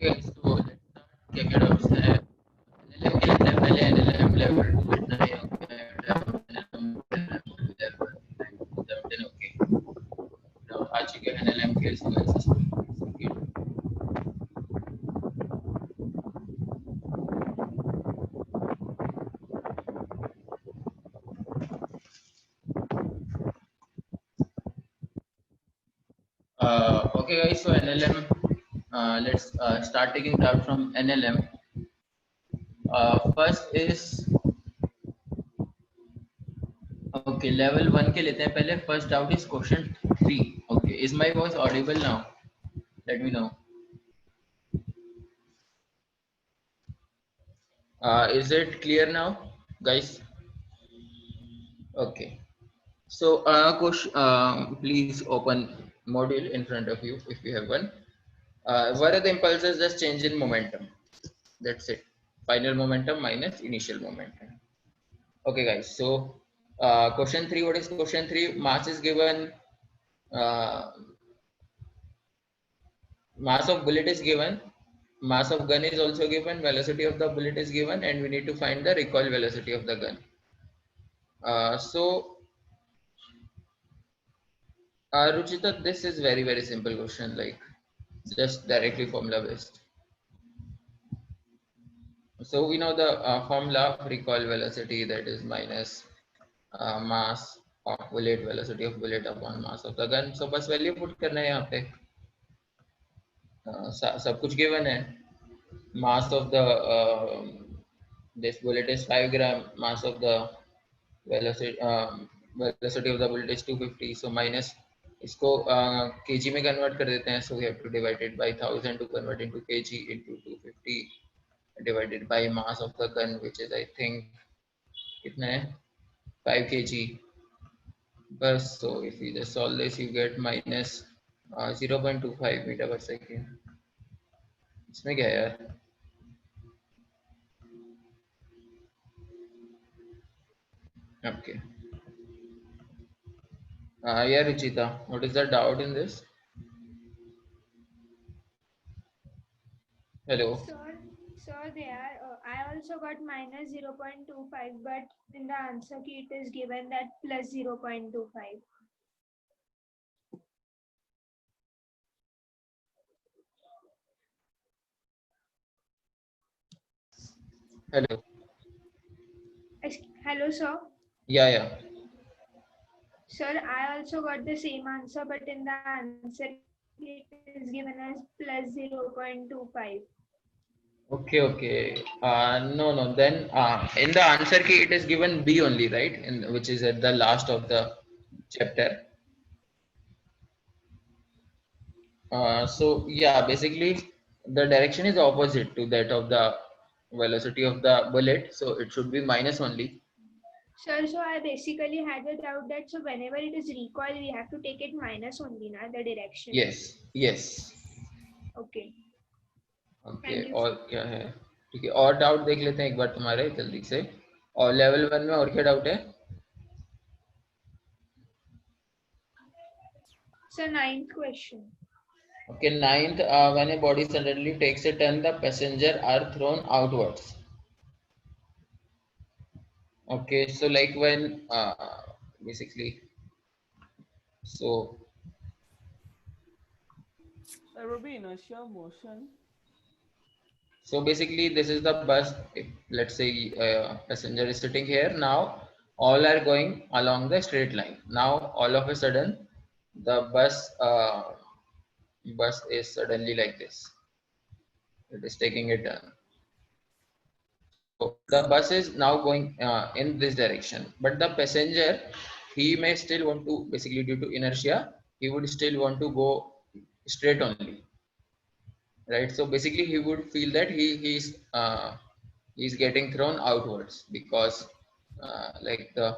Okay, so let's start. क्या क्या doubts है? NLM के लिए पहले NLM level 2 कितना है? Okay, NLM level 17 okay. Now आ चुके हैं NLM के circuit. Okay guys, so NLM, let's start taking doubt from NLM. First is okay, level 1 के लेते हैं पहले. First doubt is question 3. Okay, is my voice audible now? Let me know. Is it clear now, guys? Okay. So, please open module in front of you if you have one. What are the impulses? Just change in momentum. That's it. Final momentum minus initial momentum. Okay, guys. So, question 3. What is question 3? Mass is given. Uh, Mass of bullet is given. Mass of gun is also given. Velocity of the bullet is given, and we need to find the recoil velocity of the gun. So, Ruchita, this is very simple question. Like just directly formula based. So we know the formula of recoil velocity, that is minus mass of bullet, velocity of bullet upon mass of the gun. So बस value put करना है यहाँ पे. सब कुछ given है. Mass of the this bullet is 5 gram. Mass of the velocity of the bullet is 250. So minus इसको kg में convert कर देते हैं. So we have to divide it by 1000 to convert into kg into 250 divided by mass of the gun, which is I think कितना है 5 kg. बस so if you just solve this, you get minus 0.25 meter per second. इसमें क्या है यार? Okay. Yeah, Ruchita, what is the doubt in this? Hello. Sir, there I also got minus 0.25, but in the answer key it is given that plus 0.25. Hello. Hello, sir. Yeah. Sir, I also got the same answer, but in the answer it is given as plus 0.25. Okay. No. Then in the answer key it is given B only, right? In which is at the last of the chapter. So yeah, basically the direction is opposite to that of the velocity of the bullet, so it should be minus only. Sir, so I basically had a doubt that so whenever it is recoil, we have to take it minus only, na, the direction. Yes. Okay. Okay. Thank you, और sir. क्या है? ठीक है, और doubt देख लेते हैं एक बार तुम्हारे जल्दी से. और लेवल 1 में और क्या डाउट है? So, ninth question. Okay, ninth, when a body suddenly takes a turn, the passenger are thrown outwards. Okay, so like when basically, so There will be inertial motion. so basically this is the bus. If, let's say passenger is sitting here now, all are going along the straight line. Now all of a sudden, the bus is suddenly like this. It is taking a turn. So the bus is now going in this direction, but the passenger, he may still want to, basically due to inertia, he would still want to go straight only, right? So basically he would feel that he's getting thrown outwards because like the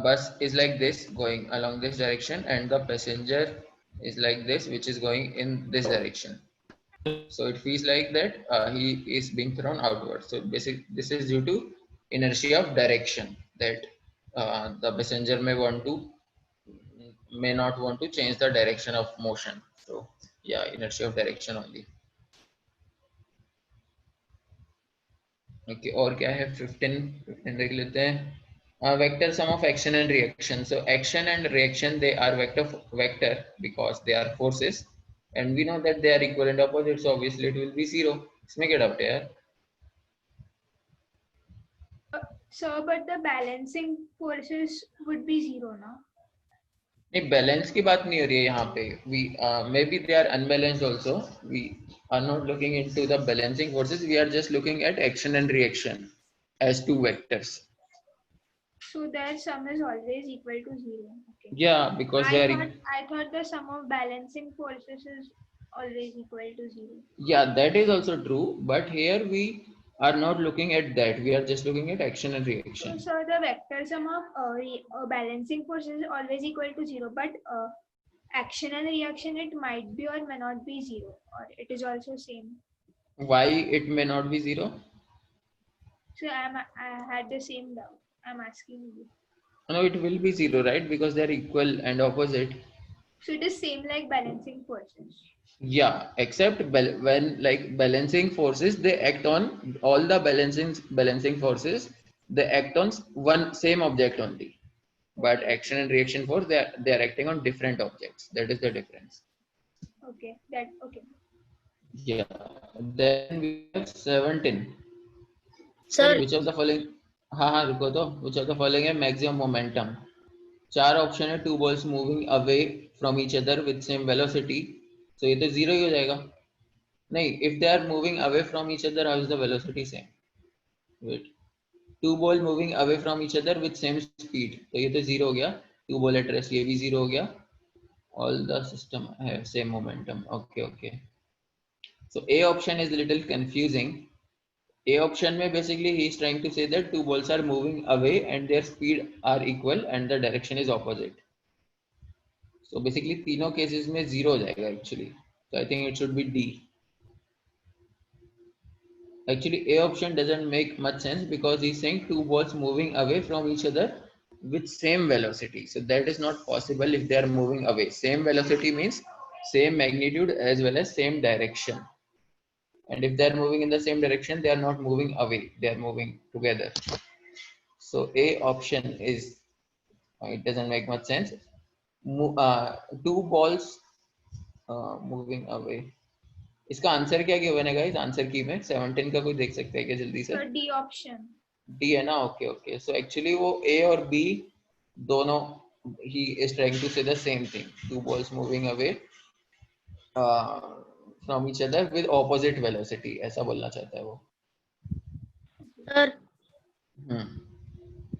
bus is like this going along this direction, and the passenger is like this, which is going in this direction. So it feels like that he is being thrown outwards. So basically this is due to inertia of direction, that the passenger may not want to change the direction of motion. So Yeah, inertia of direction only. Okay, और क्या है 15 देख लेते हैं. Vector sum of action and reaction. So action and reaction, they are vector because they are forces, and we know that they are equal and opposite, so obviously it will be zero. इसमें क्या doubt है यार? Sir, but the balancing forces would be zero, no? नहीं, balance की बात नहीं हो रही है यहाँ पे. We maybe they are unbalanced also. We are not looking into the balancing forces. We are just looking at action and reaction as two vectors. So their sum is always equal to zero. Okay. Yeah, because they are. I thought the sum of balancing forces is always equal to zero. Yeah, that is also true. But here we are not looking at that. We are just looking at action and reaction. So the vector sum of balancing forces is always equal to zero, but action and reaction, it might be or may not be zero, or it is also same. Why it may not be zero? So I had the same doubt. I'm asking you. No, it will be zero, right? Because they are equal and opposite. So it is same like balancing forces. Yeah, except when like balancing forces, they act on all the balancing forces. They act on one same object only. But Okay. action and reaction force, they are acting on different objects. That is the difference. Okay. Okay. Yeah. Then we have 17. Sir Which of the following? हाँ हाँ रुको तो. Which of the following है maximum momentum? चार option है. Two balls moving away from each other with same velocity. So ये तो zero ही हो जाएगा. नहीं, if they are moving away from each other, how is the velocity same? Wait. Two ball moving away from each other with same speed. तो ये तो zero हो गया. Two ball at rest, ये भी zero हो गया. All the system have same momentum. Okay. So A option is little confusing. A option में basically he is trying to say that two balls are moving away and their speed are equal and the direction is opposite. So basically तीनों cases में zero हो जाएगा actually. So I think it should be D. Actually A option doesn't make much sense because he's saying two balls moving away from each other with same velocity. So that is not possible if they are moving away. Same velocity means same magnitude as well as same direction. And if they are moving in the same direction, they are not moving away, they are moving together. So A option is, it doesn't make much sense. Two balls moving away. इसका answer क्या given है guys? Answer की में 17 का कोई देख सकता है क्या जल्दी से? So D option. D है ना? ओके. सो एक्चुअली वो A और B दोनों, he is trying to say the same thing. Two balls moving away from each other with opposite velocity, ऐसा बोलना चाहता है वो.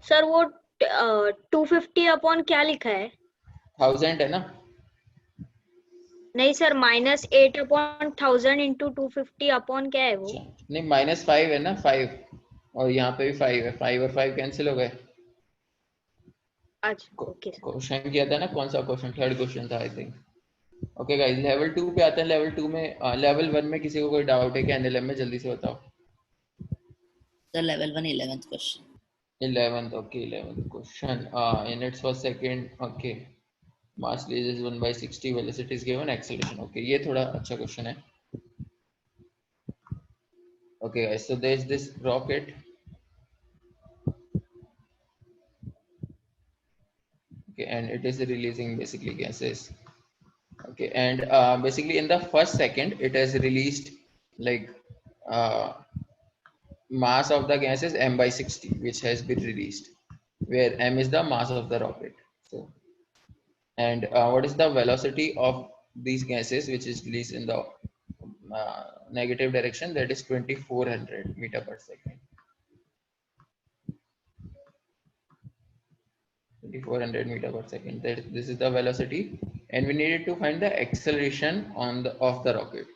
सर वो 250 अपॉन क्या लिखा है? 1000 है ना? नहीं सर, -8 अपॉन 1000 इंटू 250 अपॉन क्या है वो? नहीं, -5 है ना, 5 और यहाँ पे भी 5 है. 5 और 5 कैंसिल हो गए. अच्छा ओके सर. क्वेश्चन किया था ना, कौन सा क्वेश्चन? थर्ड क्वेश्चन था I think. Okay guys, level 2 पे आते हैं. लेवल 2 में लेवल 1 में किसी को कोई डाउट है क्या एनएलएम में? जल्दी से बताओ. Sir level 1 11th question. 11th, okay, 11th question. Units per second, okay. Mass release is 1/60, velocity is given, acceleration. Okay, ये थोड़ा अच्छा क्वेश्चन है. Okay guys, so there is this rocket. Okay, and it is releasing basically gases. Okay, and basically in the first second it has released like mass of the gas is m/60, which has been released, where m is the mass of the rocket. So, and what is the velocity of these gases which is released in the negative direction? That is 2400 meter per second. 2400 meter per second. This is the velocity, and we needed to find the acceleration on the of the rocket.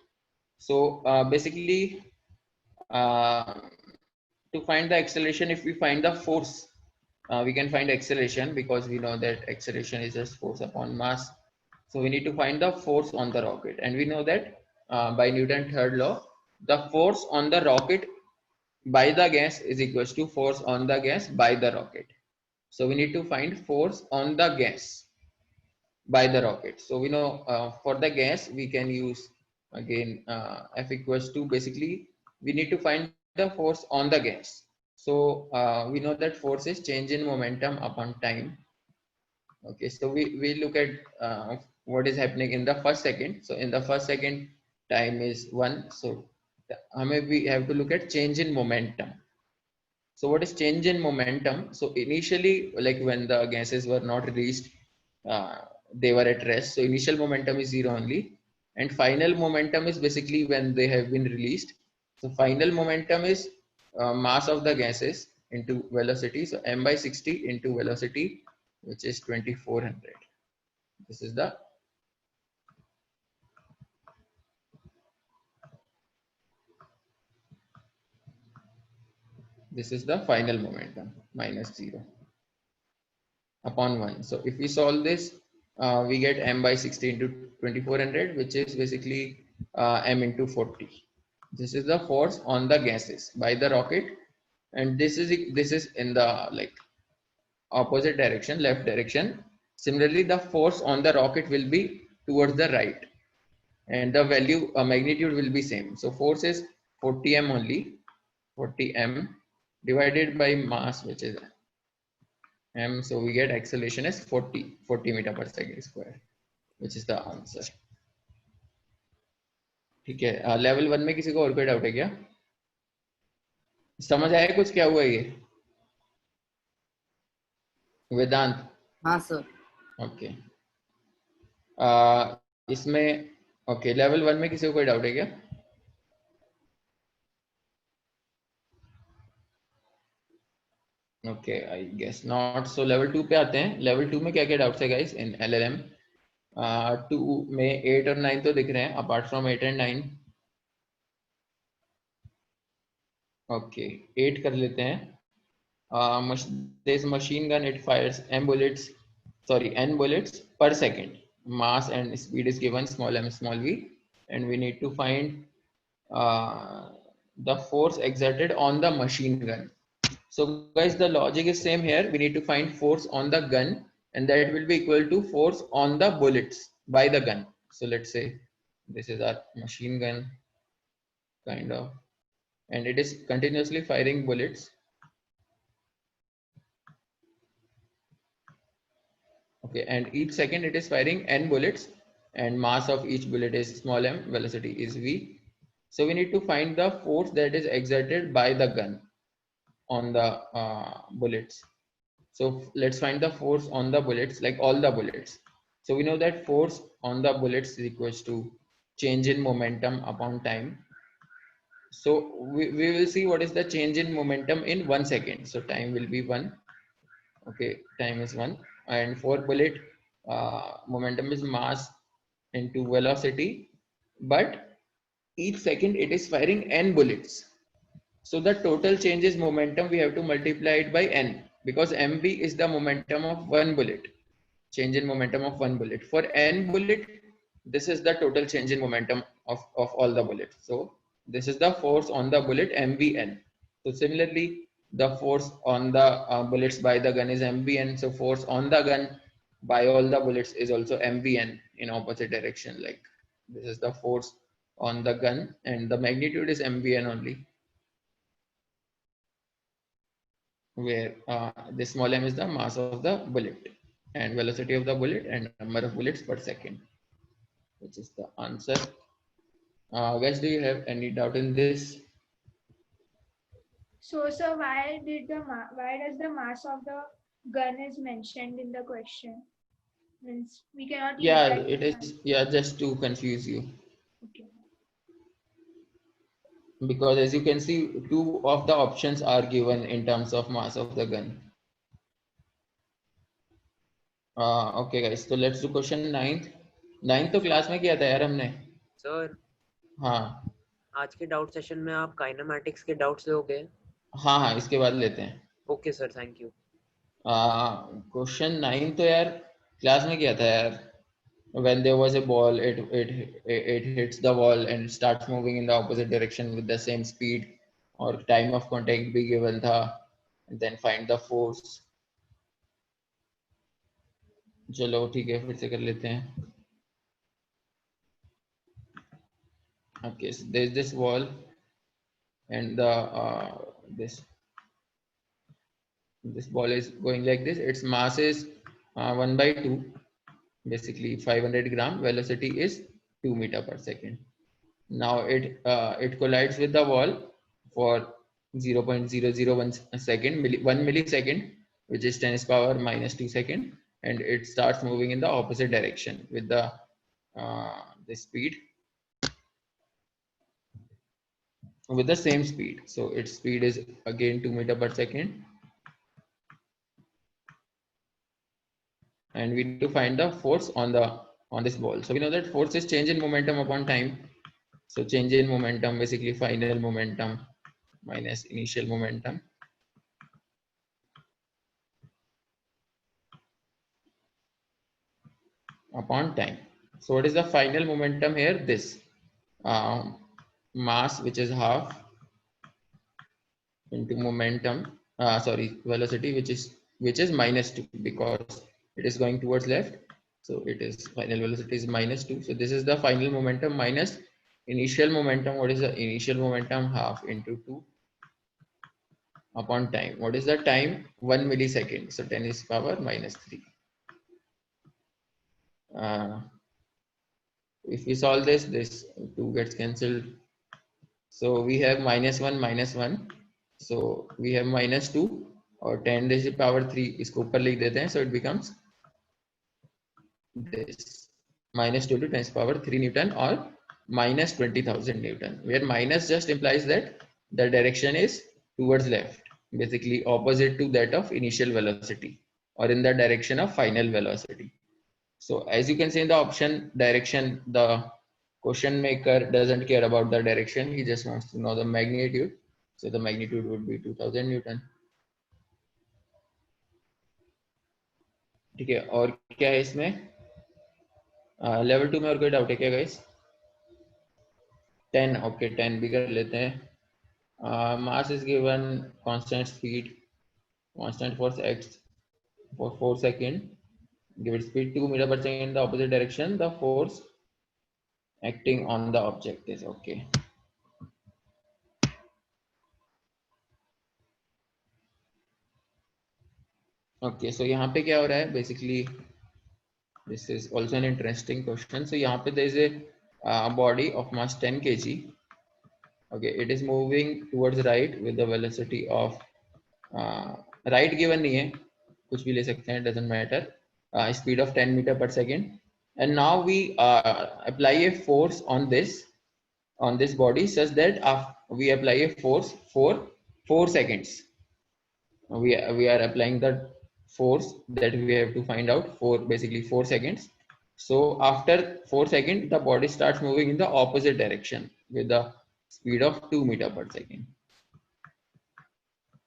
So basically, to find the acceleration, if we find the force, we can find acceleration because we know that acceleration is just force upon mass. So we need to find the force on the rocket, and we know that by Newton's third law, the force on the rocket by the gas is equals to force on the gas by the rocket. So we need to find force on the gas by the rocket. So we know for the gas we can use again F equals to, basically we need to find the force on the gas. So we know that force is change in momentum upon time. Okay, so we look at what is happening in the first second. So in the first second, time is 1. So we have to look at change in momentum. So what is change in momentum? So initially, like when the gases were not released, uh, they were at rest. So initial momentum is 0 only. And final momentum is basically when they have been released. So final momentum is mass of the gases into velocity. So m by 60 into velocity, which is 2400. This is the final momentum minus 0 upon 1. So if we solve this, we get m by 60 into 2400, which is basically m into 40. This is the force on the gases by the rocket, and this is in the like opposite direction, left direction. Similarly, the force on the rocket will be towards the right, and the value magnitude will be same. So force is 40 m only, 40 m divided by mass, which is m. So we get acceleration as 40 meter per second square, which is the answer. ठीक है, level 1 में किसी को और कोई doubt है क्या? समझ आया कुछ क्या हुआ ये? वेदांत? हाँ सर. ओके, इसमें ओके, लेवल 1 में किसी को कोई डाउट है क्या? Okay, I guess not. So level 2 पे आते हैं. लेवल 2 में क्या क्या डाउट्स है गाइस इन एलएलएम? 2 में 8 और 9 तो दिख रहे हैं, अपार्ट फ्रॉम 8 एंड 9. ओके, 8 कर लेते हैं. This machine gun, it fires n bullets per second. Mass and speed is given, small m small v, and we need to find the force exerted on the machine gun. So guys, the logic is same here. We need to find force on the gun, and that will be equal to force on the bullets by the gun. So let's say this is our machine gun, kind of, and it is continuously firing bullets. Okay, and each second it is firing n bullets, and mass of each bullet is small m, velocity is v. So we need to find the force that is exerted by the gun on the bullets. So let's find the force on the bullets, like all the bullets. So we know that force on the bullets is equals to change in momentum upon time. So we will see what is the change in momentum in 1 second. So time will be 1. Okay, time is 1. And for bullet, momentum is mass into velocity, but each second it is firing n bullets. So the total change is momentum, we have to multiply it by n, because mv is the momentum of one bullet, change in momentum of one bullet. For n bullet, this is the total change in momentum of all the bullets. So this is the force on the bullet, mvn. So similarly, the force on the bullets by the gun is mvn. So force on the gun by all the bullets is also mvn in opposite direction. Like this is the force on the gun, and the magnitude is mvn only, where this small m is the mass of the bullet and velocity of the bullet and number of bullets per second, which is the answer. Guys, do you have any doubt in this? So, sir, why does the mass of the gun is mentioned in the question? Means we cannot use Yeah, that it is. Yeah, just to confuse you, Okay. because as you can see, two of the options are given in terms of mass of the gun. Okay guys, so let's do question 9th. 9th तो class में किया था यार हमने. Sir हाँ आज के doubt session में आप काइनेमैटिक्स के डाउट्स लोगे? हाँ, इसके बाद लेते हैं. Okay sir, thank you. Question 9 तो यार क्लास में किया था यार. When there was a ball, it hits the wall and starts moving in the opposite direction with the same speed, or time of contact be given था, and then find the force. चलो ठीक है, फिर से कर लेते हैं. Okay, so there's this wall and the this ball is going like this. Its mass is 1 by 2, basically 500 gram. Velocity is 2 meter per second. Now it collides with the wall for 0.001 second, 1 millisecond, which is 10 to the power minus 2 second, and it starts moving in the opposite direction with the speed, with the same speed. So its speed is again 2 meter per second, and we need to find the force on this ball. So we know that force is change in momentum upon time. So change in momentum, basically final momentum minus initial momentum upon time. So what is the final momentum here? This mass, which is half, into momentum, velocity, which is minus 2, because it is going towards left. So it is final velocity is minus 2. So this is the final momentum minus initial momentum. What is the initial momentum? Half into 2 upon time. What is the time? 1 millisecond. So 10 is power minus 3. If we solve this 2 gets cancelled. So we have minus 1 minus 1. So we have minus 2 और 10 raised to the power 3 इसको ऊपर लिख देते हैं. So it becomes this minus 2 to 10 to the power 3 Newton or minus 20,000 Newton, where minus just implies that the direction is towards left, basically opposite to that of initial velocity or in the direction of final velocity. So as you can see in the option direction, the question maker doesn't care about the direction, he just wants to know the magnitude. So the magnitude would be 2000 Newton. ठीक है, और क्या है इसमें? Level 2 में और कोई doubt है क्या गाइस? 10, ओके 10 भी कर लेते हैं. Mass is given constant speed, constant force x for 4 seconds. Give it speed 2 meter per second in the opposite direction. The force acting on the object is okay. Okay, so यहाँ पे क्या हो रहा है? Basically, this is also an interesting question. So यहाँ पे there is a body of mass 10 kg. Okay, it is moving towards right with the velocity of right given नहीं है, कुछ भी ले सकते हैं, doesn't matter. Speed of 10 meter per second, and now we apply a force on this body such that we apply a force for 4 seconds. We are applying the force that we have to find out for basically 4 seconds. So after 4 seconds, the body starts moving in the opposite direction with the speed of 2 meter per second.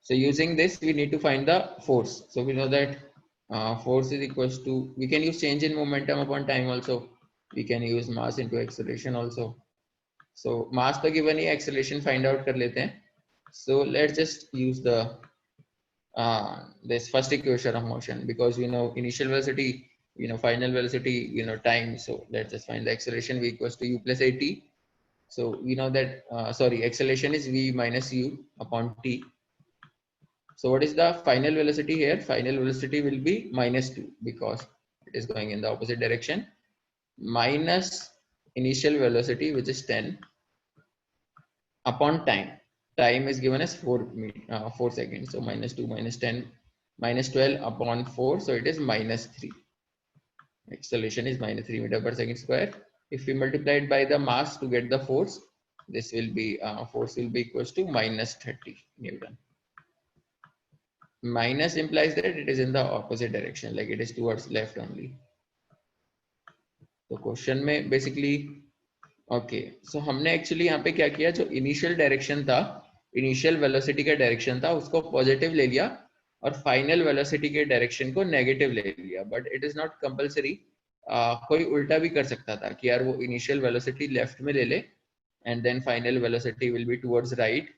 So using this, we need to find the force. So we know that force is equals to, we can use change in momentum upon time also. We can use mass into acceleration also. So mass तो given ही, acceleration find out कर लेते हैं. So let's just use the this first equation of motion, because we know initial velocity, final velocity, time. So let's just find the acceleration. V equals to u plus at. So we know that acceleration is v minus u upon t. So what is the final velocity here? Final velocity will be minus 2 because it is going in the opposite direction, minus initial velocity, which is 10, upon time. Time is given as 4 seconds. So minus 2 minus 10 minus 12 upon 4. So it is minus 3. Acceleration is minus 3 meter per second square. If we multiply it by the mass to get the force, this will be force will be equals to minus 30 Newton. Minus implies that it is in the opposite direction, like it is towards left only. तो question में basically so हमने actually यहाँ पे क्या किया, जो initial direction था, initial velocity का डायरेक्शन था, उसको पॉजिटिव ले लिया और फाइनल वेलोसिटी के डायरेक्शन को नेगेटिव ले लिया. But it is not compulsory. कोई उल्टा भी कर सकता था कि यार वो इनिशियल वेलोसिटी लेफ्ट में ले ले and then final velocity will be towards right,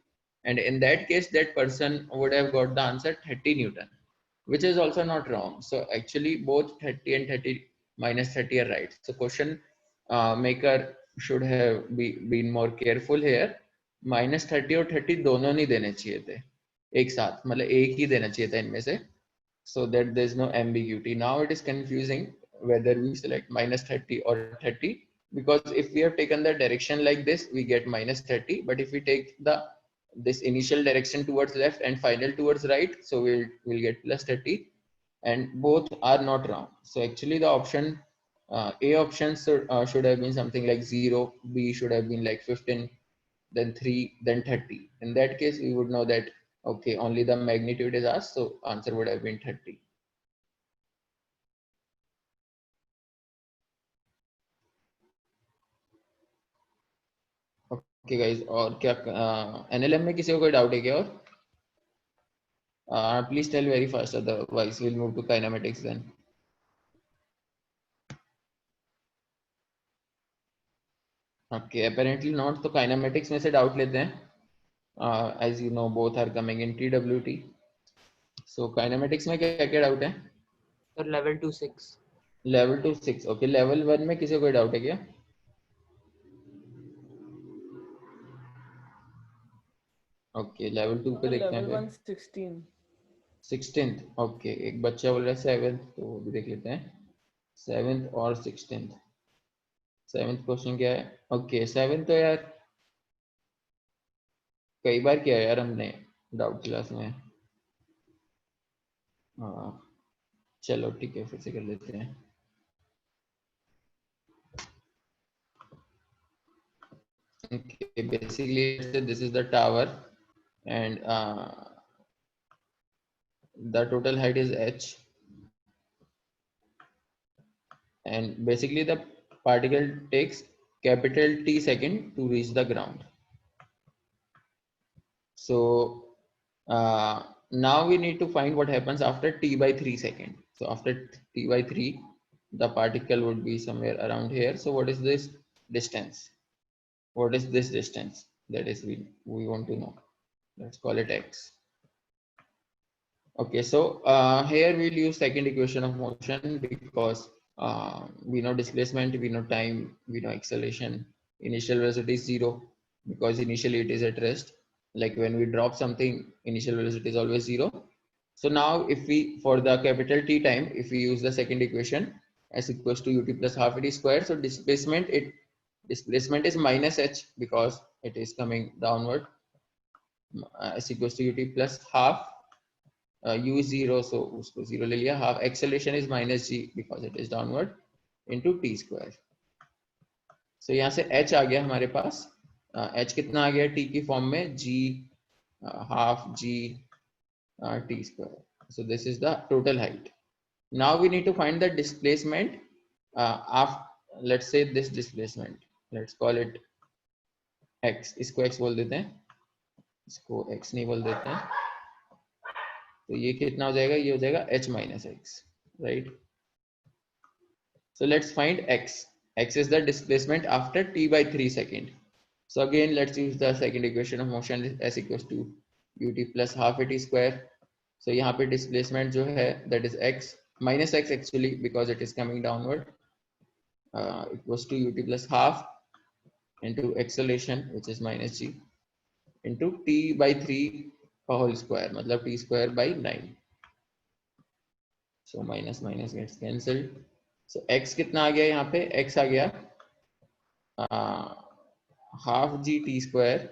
and in that case that person would have got the answer 30 Newton. which is also not wrong. So actually both 30 and 30 minus 30 are right. So question maker should have been more careful here. Minus 30 और 30 दोनों नहीं देने चाहिए थे एक साथ, मतलब एक ही देना चाहिए था इनमें से, so that there is no ambiguity. Now it is confusing whether we select minus 30 or 30, because if we have taken the direction like this, we get minus 30, but if we take the this initial direction towards left and final towards right, so we'll get plus 30, and both are not wrong. So actually the option A option should have been something like 0, B should have been like 15, then 3, then 30. In that case, we would know that, okay, only the magnitude is asked, so answer would have been 30. Okay guys, और क्या NLM में किसी को कोई doubt है क्या? और please tell very fast, otherwise we'll move to kinematics then. Okay, apparently not. तो kinematics में से डाउट लेते हैं. As you know, both are coming in TWT. So kinematics में क्या क्या डाउट है? Sir level 2 6. Level 2 6. Okay, level 1 में किसी को कोई डाउट है क्या? ओके, लेवल 2 पे देखते हैं Level फिर. 1 16. 16th. ओके, एक बच्चा बोल रहा है 7th, तो वो भी देख लेते हैं. 7th और 16th. 7th क्वेश्चन क्या है? ओके, 7th तो यार कई बार किया यार हमने डाउट क्लास में. हाँ चलो ठीक है, फिर से कर लेते हैं. Okay, basically this is the tower, and the total height is h, and basically the particle takes capital T second to reach the ground. So now we need to find what happens after T by 3 second. So after T by 3, the particle would be somewhere around here. So what is this distance? What is this distance? That is we want to know. Let's call it x. Okay, so here we'll use second equation of motion, because we know displacement, we know time, we know acceleration. Initial velocity is 0 because initially it is at rest. Like when we drop something, initial velocity is always 0. So now if we, for the capital T time, if we use the second equation, s equals to ut plus half it square. So displacement is minus h because it is coming downward. S equals to ut plus half. U is 0, so उसको 0 ले लिया. Half acceleration is minus g because it is downward into t square. So यहाँ से h आ गया हमारे पास. h कितना आ गया t की फॉर्म में? g half g t square. So this is the total height. Now we need to find the displacement of, let's say this displacement. Let's call it x. इसको x बोल देते हैं. इसको x नहीं बोल देते हैं. तो ये कितना हो जाएगा? ये हो जाएगा h minus x, right? So let's find x. X is the displacement after t by 3 second. So again, let's use the second equation of motion, s equals to ut plus half at square. So यहाँ पे displacement जो है, that is x minus x actually, because it is coming downward, equals to ut plus half into acceleration, which is minus g, into t by 3 का whole square, मतलब t square by 9. So minus minus gets cancelled. So x कितना आ गया यहाँ पे? x आ गया half g t square,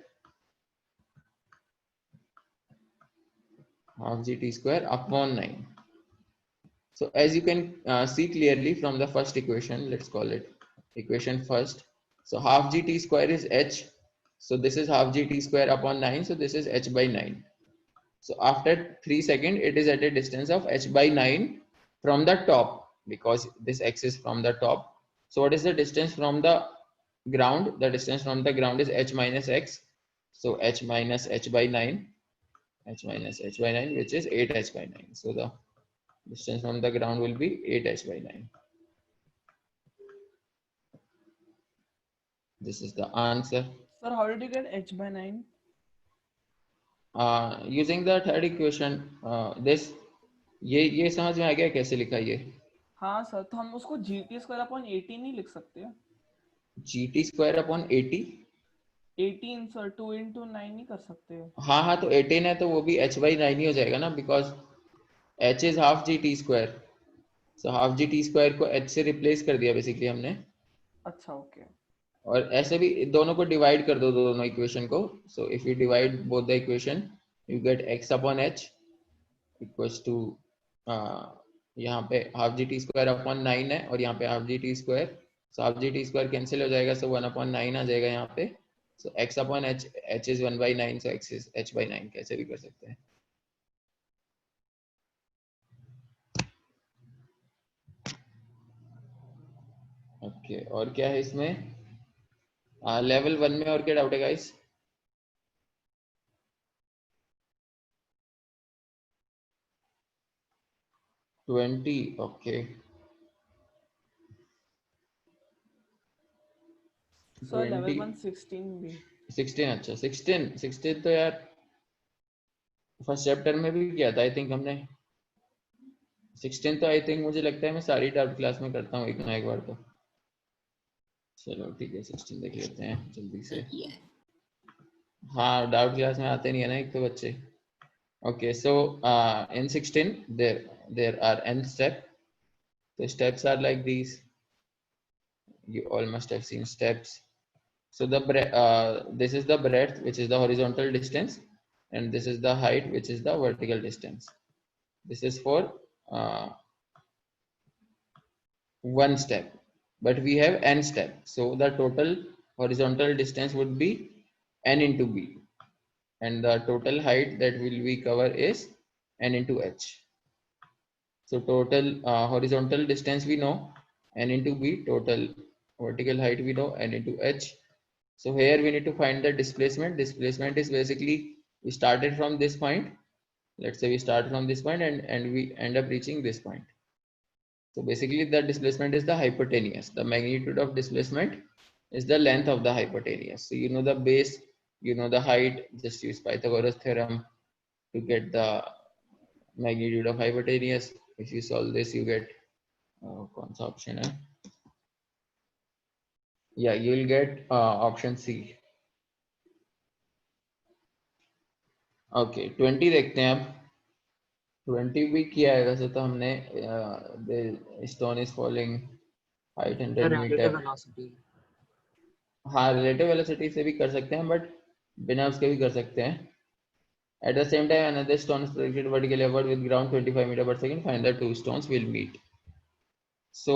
upon 9. So as you can see clearly from the first equation, let's call it equation first. So half g t square is h. So this is half g t square upon 9. So this is h by 9. So after 3 seconds, it is at a distance of h by 9 from the top, because this x is from the top. So what is the distance from the ground? The distance from the ground is h minus x. So h minus h by 9, h minus h by 9, which is 8h by 9. So the distance from the ground will be 8h by 9. This is the answer. Sir, how did you get h by 9? Using the third equation, this ये समझ में आ गया कैसे लिखा ये? हाँ sir, तो हम उसको GT स्क्वायर अपॉन 18 नहीं लिख सकते? GT square upon 80? 18 sir, 2 into 9 नहीं कर सकते? हाँ हाँ, तो 18 है तो वो भी h बाई 9 ही हो जाएगा ना, because h is half GT square. So half GT square को h से रिप्लेस कर दिया बेसिकली हमने। अच्छा ओके। और ऐसे भी दोनों को डिवाइड कर दो, दोनों इक्वेशन को। So if you divide both the equation you get x upon h equals to, यहाँ पे हाफ GT स्क्वायर अपॉन 9 है और यहाँ पे half GT square, so half GT square cancel हो जाएगा, सो 1 अपॉन 9 आ जाएगा यहाँ पे। सो x upon h, h is 1 by 9, so x is h by 9, कैसे भी कर सकते हैं। ओके, और क्या है इसमें? लेवल 1 में और क्या डाउट है guys? Twenty, okay. Sir level 20, 1 16 भी। 16, अच्छा 16 तो यार फर्स्ट चैप्टर में भी किया था आई थिंक हमने। 16 तो आई थिंक मुझे लगता है मैं सारी डाउट क्लास में करता हूँ एक ना एक बार तो। चलो ठीक है, 16 देख लेते हैं जल्दी से। किया है। हाँ, डाउट क्लास में आते नहीं है ना एक तो बच्चे। Okay, so in 16 there are n step. The steps are like these. You all must have seen steps. So this is the breadth, which is the horizontal distance, and this is the height, which is the vertical distance. This is for uh, one step, but we have n step, so the total horizontal distance would be n into b, and the total height that will we cover is n into h. So total horizontal distance we know n into b, total vertical height we know n into h. So here we need to find the displacement. Displacement is basically we started from this point. Let's say we start from this point and we end up reaching this point. So basically the displacement is the hypotenuse. The magnitude of displacement is the length of the hypotenuse. So you know the base, you know the height, just use Pythagoras theorem to get the magnitude of hypotenuse. If you solve this, you get कौन सा option है? Yeah, you will get option C. Okay, 20 देखते हैं अब। 20 भी किया है वैसे तो हमने। the stone is falling 800 relative metre. velocity. हाँ, रिलेटिव वेलोसिटी से भी कर सकते हैं, बट बिना उसके भी कर सकते हैं। At the same time, another stone is projected vertically upward with ground 25 meter per second. Find the two stones will meet. So,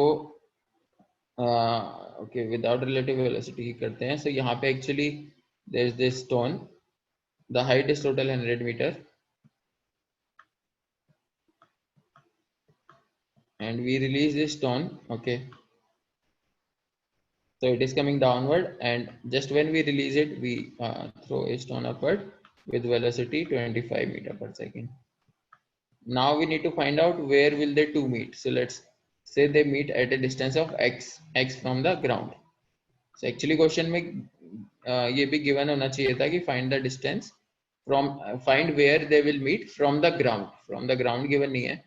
okay, without relative velocity करते हैं. So यहाँ पे actually there is this stone. The height is total 100 meter, and we release this stone. Okay. So it is coming downward, and just when we release it, we throw a stone upward with velocity 25 meter per second. Now we need to find out where will they two meet. So let's say they meet at a distance of x from the ground. So actually question में ये भी given होना चाहिए था कि find the distance from find where they will meet from the ground. From the ground given नहीं है,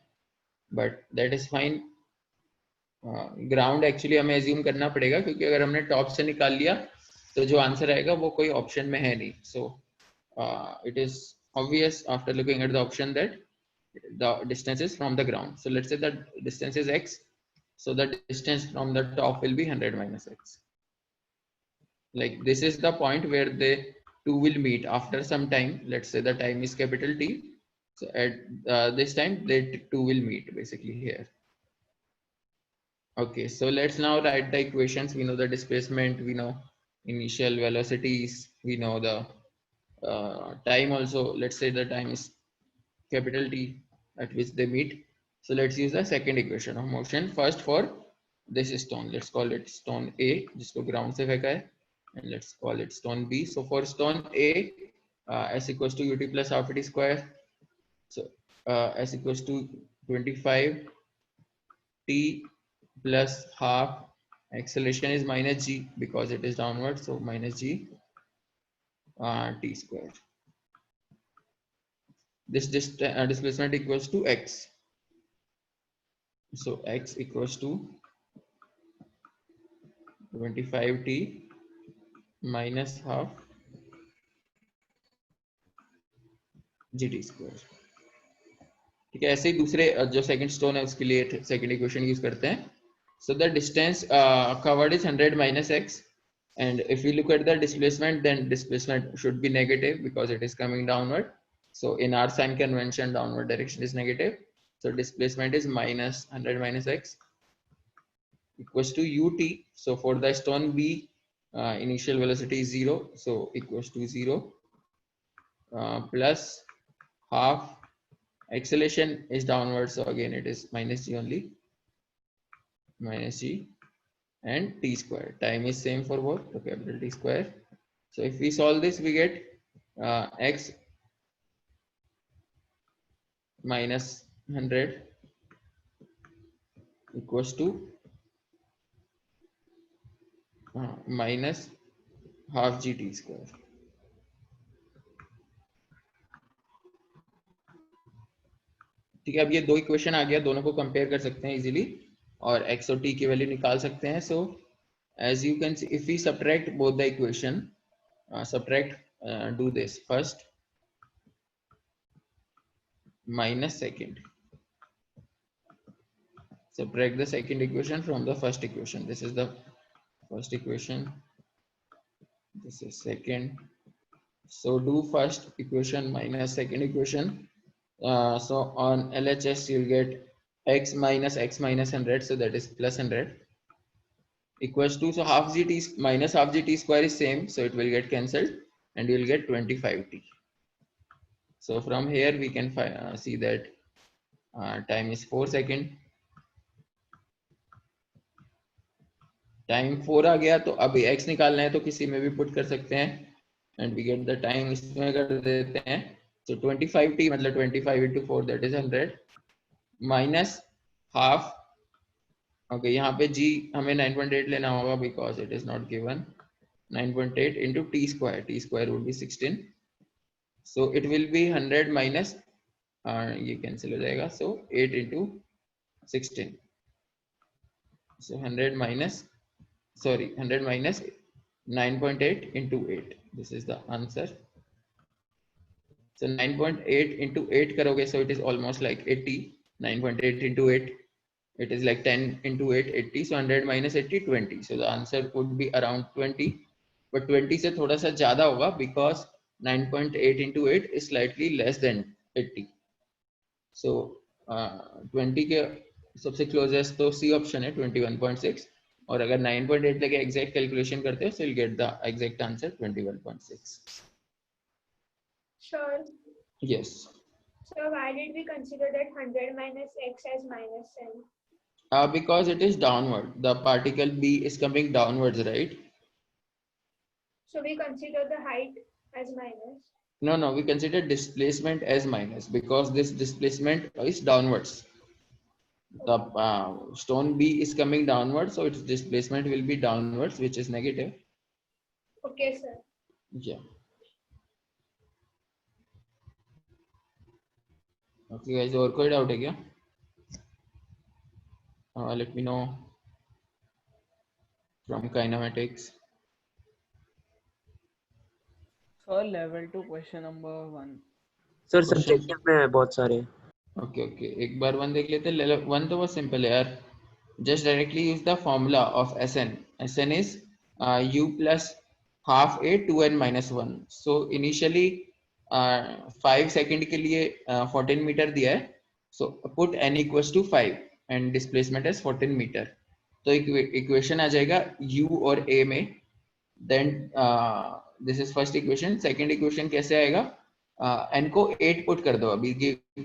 but that is fine. Ground actually हमें एज्यूम करना पड़ेगा, क्योंकि अगर हमने टॉप से निकाल लिया तो जो आंसर आएगा वो कोई ऑप्शन में है नहीं. So it is obvious after looking at the option that the distance is from the ground. So let's say that distance is x, so the distance from the top will be 100 minus x. Like this is the point where they two will meet after some time. Let's say the time is capital T. So at this time they two will meet basically here. Okay, so let's now write the equations. We know the displacement, we know initial velocities, we know the time also. Let's say the time is capital T at which they meet. So let's use the second equation of motion first for this stone. Let's call it stone A, जिसको ground से फेंका है, and let's call it stone B. So for stone A, S equals to ut plus half t square. So S equals to 25 t plus half. Acceleration is minus g because it is downward, so minus g t square. This displacement equals to x. So x equals to 25t minus half gt square. ठीक है, ऐसे ही दूसरे जो second stone है उसके लिए second equation use करते हैं. So the distance covered is 100 minus x, and if we look at the displacement, then displacement should be negative because it is coming downward. So in our sign convention, downward direction is negative. So displacement is minus 100 minus x equals to ut. So for the stone B, initial velocity is 0, so equals to 0 plus half. Acceleration is downward, so again it is minus g only, minus g, and t square. Time is same for both, so capital T square. So if we solve this, we get x minus 100 equals to minus half gt square. ठीक है, अब ये दो equation आ गया, दोनों को compare कर सकते हैं इजीली और x और t की वैल्यू निकाल सकते हैं. सो as you can see, if we subtract both the equation, do this first minus second, subtract the second equation from the first equation. This is the first equation, this is second. So do first equation minus second equation. So on LHS you'll get x minus 100, so that is plus 100 equals to, so half gt minus half gt square is same, so it will get cancelled and you will get 25t. So from here we can see that time is 4 second. Time 4 आ गया, तो अब x निकालना है तो किसी में भी put कर सकते हैं and we get the time, इसमें कर देते हैं. So 25t मतलब 25 into 4, that is 100 minus half. Okay, यहाँ पे g हमें 9.8 लेना होगा because it is not given. 9.8 into t square, t square would be 16, so it will be 100 minus ये कैंसिल हो जाएगा, so 8 into 16, so 100 minus 9.8 into 8, this is the answer. So 9.8 into 8 करोगे, so it is almost like 80. 9.8 into 8, it is like 10 into 8, 80. So 100 minus 80, 20. So the answer would be around 20, but 20 से थोड़ा सा ज़्यादा होगा because 9.8 into 8 is slightly less than 80. So 20 के सबसे closest तो C option है 21.6, और अगर 9.8 लेके exact calculation करते हो, so you'll get the exact answer 21.6. Sure. Yes. So why did we consider that 100 minus x as minus 10? Because it is downward. The particle B is coming downwards, right? So we consider the height as minus. No, we consider displacement as minus because this displacement is downwards. The stone B is coming downwards, so its displacement will be downwards, which is negative. Okay, sir. Yeah. Okay, guys, और कोई doubt है क्या? Let me know from kinematics. Sir, level 2 question number 1. Sir Question. Subjective में है बहुत सारे. Okay, एक बार one देख लेते हैं. वन तो बहुत सिंपल है यार. Just directly use the formula of Sn. Sn is u plus half a 2n minus 1. So initially 5 second के लिए 14 मीटर दिया है. So put n equals to 5 and displacement is 14 metre. तो इक्वेशन आ जाएगा u और a में. Then this is first equation. Second equation कैसे आएगा? n को 8 पुट कर दो. अभी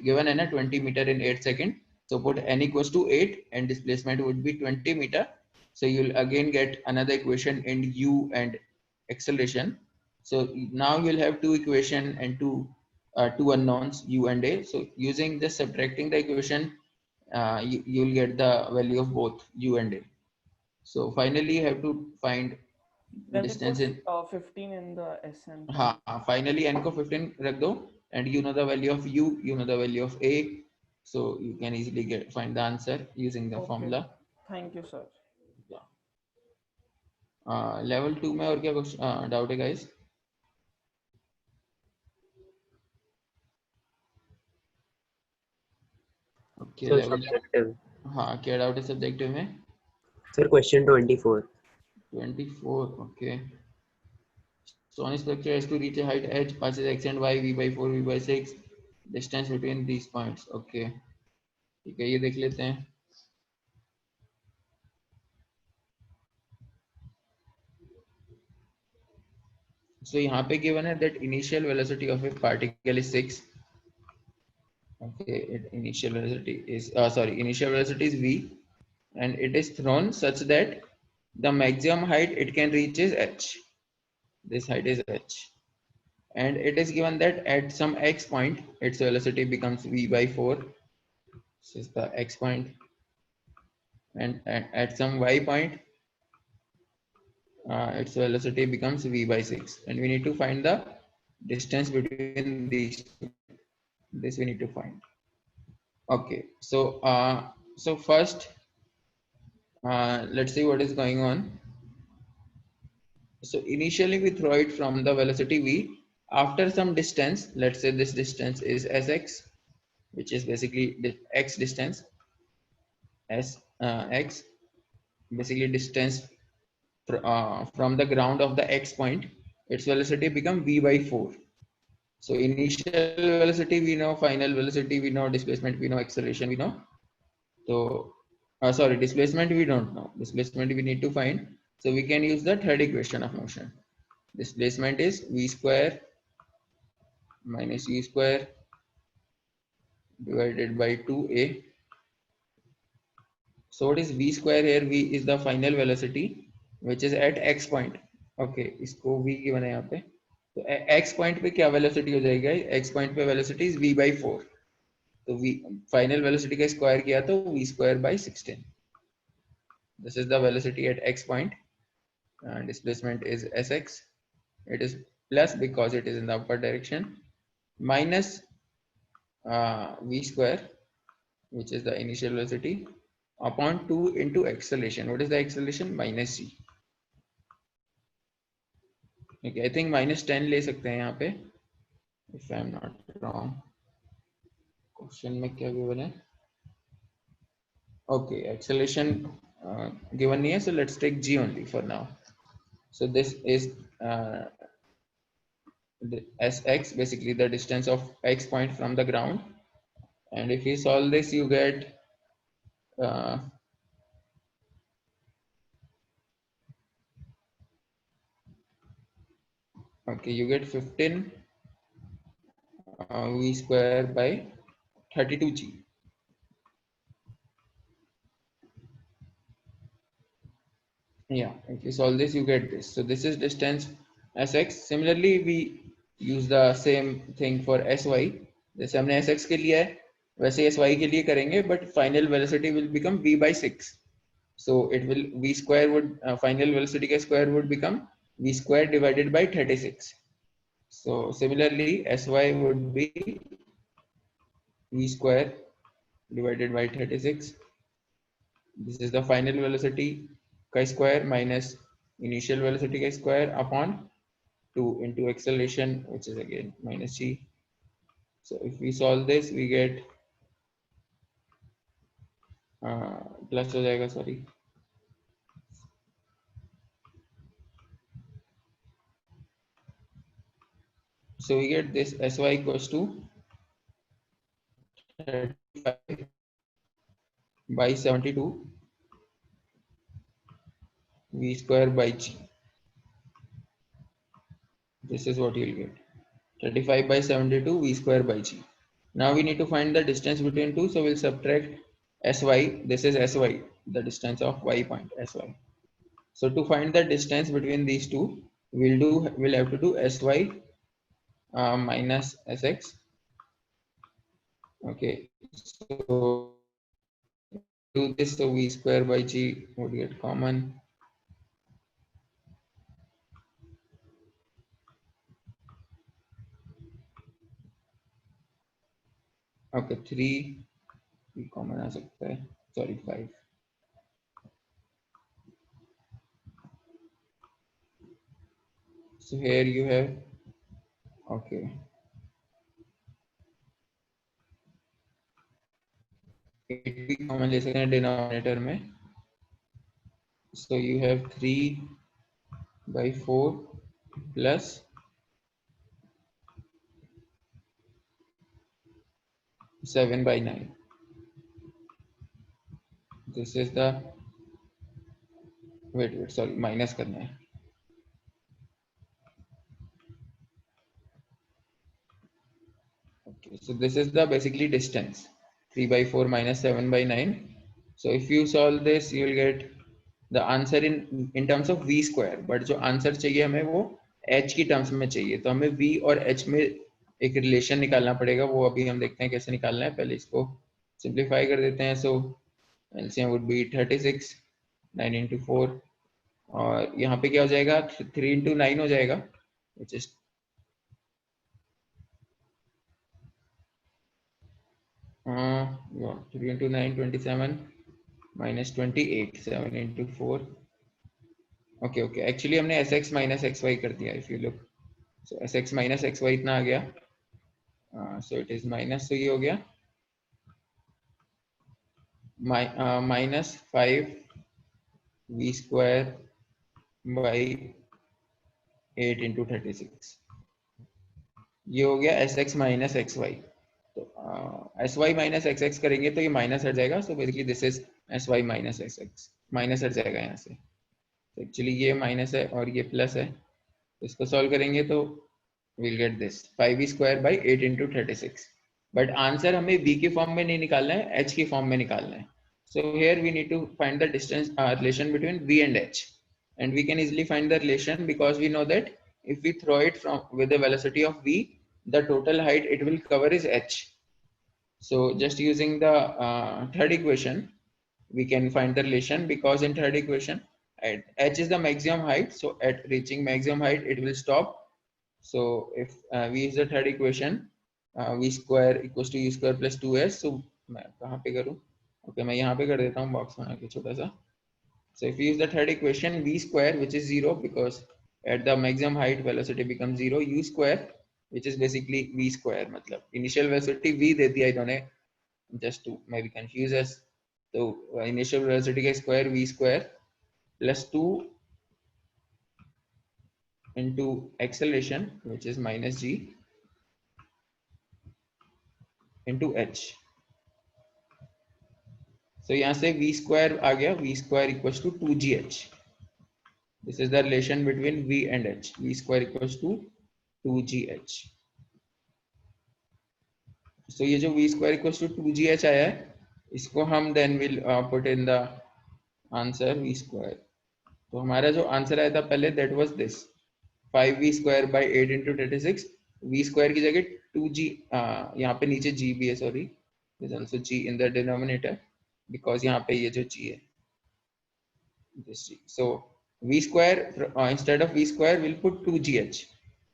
given है ना 20 metre in 8 second. So put n equals to 8 and displacement would be 20 meter. So you'll again get another equation in u and acceleration. So now you'll have two equation and two unknowns, u and a. So using just subtracting the equation, you'll get the value of both u and a. So finally you have to find Then distance they in. put 15 in the SN. हाँ, finally n को 15 रख दो and you know the value of u, you know the value of a. So you can easily find the answer using the Okay. formula. Thank you, sir. Level 2 में और क्या कुछ doubt है guys? Okay sir level, subjective हाँ क्या doubt है subjective में? Sir question 24 24. Okay. So on structure has to reach a height h passes x and y, v by 4, v by 6, distance between these points. Okay. ठीक है, ये देख लेते हैं. So यहाँ पे given है that initial velocity of a particle is 6. Okay, initial velocity is initial velocity is v, and it is thrown such that the maximum height it can reach is h. This height is h, and it is given that at some x point its velocity becomes v by 4. This is the x point, and at some y point its velocity becomes v by 6, and we need to find the distance between these two. This we need to find. Okay, so first let's see what is going on. So initially we throw it from the velocity v. After some distance, let's say this distance is sx, which is basically the x distance, x basically distance from the ground of the x point, its velocity become v by 4. So initial velocity we know, final velocity we know, displacement we know, acceleration we know. So displacement we don't know. Displacement we need to find. So we can use the third equation of motion. Displacement is v square minus u square divided by 2a. So what is v square here? V is the final velocity which is at x point. Okay, इसको v given है यहाँ पे. तो x point पे क्या velocity हो जाएगा? X point पे velocity is v by 4. तो v final velocity का square किया तो v square by 16. This is the velocity at x point. Displacement is sx. It is plus because it is in the upward direction, minus v square, which is the initial velocity, upon 2 into acceleration. What is the acceleration? Minus g. Okay, I think minus 10 ले सकते हैं यहाँ पे, if I am not wrong. Question में क्या given है? Okay, acceleration given नहीं है, so let's take g only for now. So this is the sx, basically the distance of x point from the ground, and if you solve this you get okay, you get 15 v square by 32g. Yeah, if you solve this you get this. So this is distance sx. Similarly we use the same thing for sy. जैसे हमने sx के लिए है वैसे sy के लिए करेंगे, but final velocity will become v by 6. So it will v square would final velocity का square would become v square divided by 36. So similarly sy would be v square divided by 36. This is the final velocity का square minus initial velocity का square upon 2 into acceleration, which is again minus g. So if we solve this we get plus हो जाएगा, sorry, so we get this sy equals to 35 by 72 v square by g. This is what you'll get, 35 by 72 v square by g. Now we need to find the distance between two, so we'll subtract sy. This is sy, the distance of y point, sy. So to find the distance between these two, we'll have to do sy minus sx. Okay, so do this, so v square by g would get common. Okay, 3 v common आ सकता है, sorry 5. So here you have, okay, 8 भी common ले सकते हैं denominator में. So you have 3/4 plus 7/9. This is the, wait, sorry, minus करना है. Okay, so this is the basically distance, 3/4 minus 7/9. So if you solve this, you will get the answer in terms of v square. But जो answer चाहिए हमें वो h की terms में चाहिए. तो हमें v और h में एक रिलेशन निकालना पड़ेगा. वो अभी हम देखते हैं कैसे निकालना है. पहले इसको सिंप्लीफाई कर देते हैं. So LCM would be 36, 9 into 4, और यहाँ पे क्या हो जाएगा, 3 into 9 हो जाएगा, which is 3 into 9, 27, minus 28, 7 into 4. Okay, okay. Actually हमने sx minus xy कर दिया. If you look, so sx minus xy इतना आ गया. So it is minus, so ये हो गया minus 5 v square by 8 into 36. ये हो गया sx minus xy. तो sy minus xx करेंगे तो ये माइनस हट जाएगा. So basically this is sy minus xx. Minus हट जाएगा यहाँ से. तो एक्चुअली ये माइनस है और ये प्लस है. तो इसको सॉल्व करेंगे तो we'll get this 5v square by 8 into 36. But answer हमें v की फॉर्म में नहीं निकालना है, h की फॉर्म में निकालना है. So here we need to find the distance relation between v and h, and we can easily find the relation because we know that if we throw it from with the velocity of v, the total height it will cover is h. So just using the third equation, we can find the relation, because in third equation h is the maximum height. So at reaching maximum height it will stop. So if v is the third equation, v square equals to u square plus 2s. So मैं कहाँ पे करूँ? Okay, मैं यहाँ पे कर देता हूँ बॉक्स बना के छोटा सा. So if you use the third equation, v square, which is 0 because at the maximum height velocity becomes 0, u square, which is basically v square, मतलब initial velocity v दे दिया इन्होंने just to maybe confuse us. तो initial velocity का square v square plus 2 into acceleration, which is minus g, into h. So यहाँ से v square आ गया, v square equals to 2gh. This is the relation between v and h. v square equals to 2gh. So ये जो v square equals to 2gh आया है, इसको हम then will put in the answer v square. तो हमारा जो answer आया था पहले, that was this 5v square by 8 into 36. v square की जगह 2g, यहाँ पे नीचे g भी है, sorry, there's also g in the denominator because यहाँ पे ये जो g है, this g. So v square, instead of v square we'll put 2gh.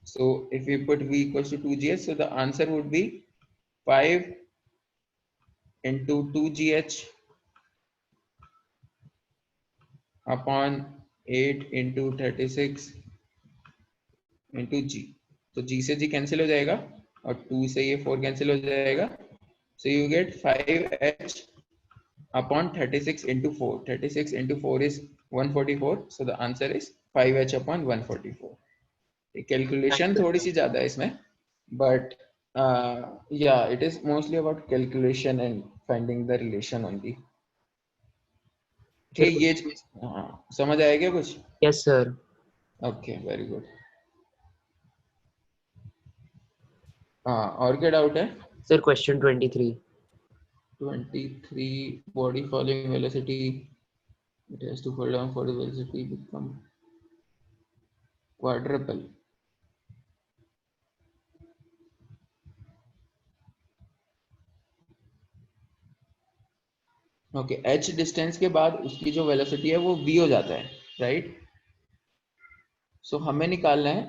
So if we put v equals to 2gh, so the answer would be 5 into 2gh upon 8 into 36 into g. तो g से g cancel हो जाएगा और 2 से ये 4 cancel हो जाएगा. So you get 5h upon 36 into 4. 36 into 4 is 144. So the answer is 5h upon 144. Calculation थोड़ी सी ज़्यादा है इसमें, but yeah, it is mostly about calculation and finding the relation only. ठीक, ये समझ आया क्या कुछ? Yes sir. Okay, very good. और क्या डाउट है? Sir, question 23. 23, body following velocity, it has to fall down for the velocity become quadruple. Okay, h distance के बाद उसकी जो वेलोसिटी है वो v हो जाता है, राइट? सो हमें निकालना है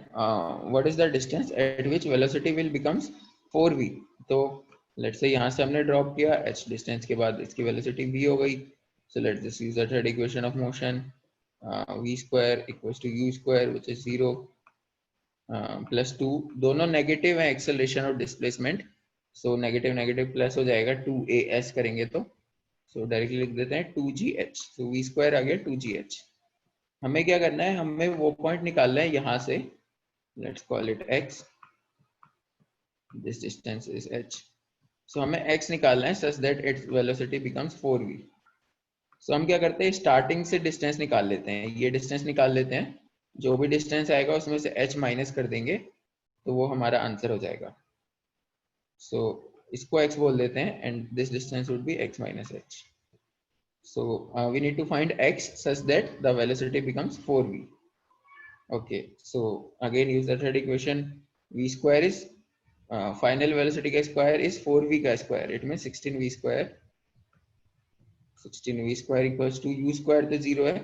what is the distance eight which velocity will becomes 4v. तो लेट्स से यहाँ से हमने ड्रॉप किया, h डिस्टेंस के बाद इसकी वेलोसिटी v हो गई. So let's just use the third equation of motion. V square equals to u square, which is 0 plus 2. दोनों नेगेटिव है एक्सेलरेशन और displacement. So negative negative plus हो जाएगा 2as करेंगे तो. सो डायरेक्टली लिख देते हैं 2gh. सो v स्क्वायर आ गया 2gh. हमें क्या करना है, हमें वो पॉइंट निकालना है यहाँ से. Let's call it x. This distance is h. सो हमें x निकालना है such that its velocity becomes 4v. सो हम क्या करते हैं, स्टार्टिंग से डिस्टेंस निकाल लेते हैं. ये डिस्टेंस निकाल लेते हैं, जो भी डिस्टेंस आएगा उसमें से h माइनस कर देंगे तो वो हमारा आंसर हो जाएगा. सो इसको x बोल देते हैं and this distance would be x minus h. So we need to find x such that the velocity becomes 4v. Okay, so again use the third equation. V square is final velocity का square is 4v का square. It means 16v square. 16v square equals to u square तो 0 है,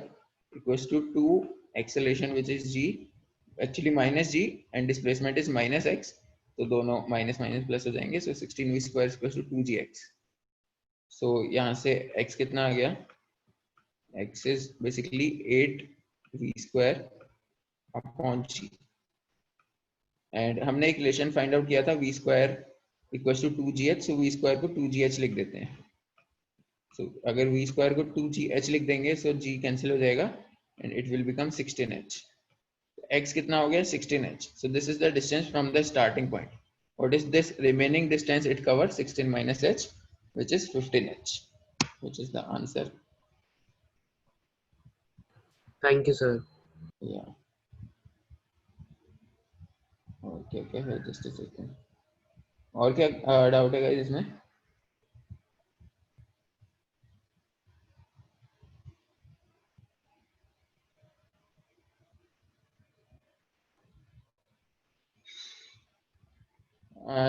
equals to 2 acceleration which is g, actually minus g, and displacement is minus x. तो दोनों minus minus plus हो जाएंगे. So 16v square equals to 2gx. So यहाँ से x कितना आ गया, x is basically 8v square upon g. And हमने एक रिलेशन फाइंड आउट किया था v square equals to 2gh. सो v स्क्वायर को 2gh लिख देते हैं. सो अगर v स्क्वायर को 2gh लिख देंगे सो g कैंसिल हो जाएगा and it will become 16h. x कितना हो गया, 16h. So this is the distance from the starting point. What is this remaining distance it covers, 16 minus h, which is 15h, which is the answer. Thank you, sir. Yeah. Okay, okay, just a second. और क्या doubt है guys इसमें?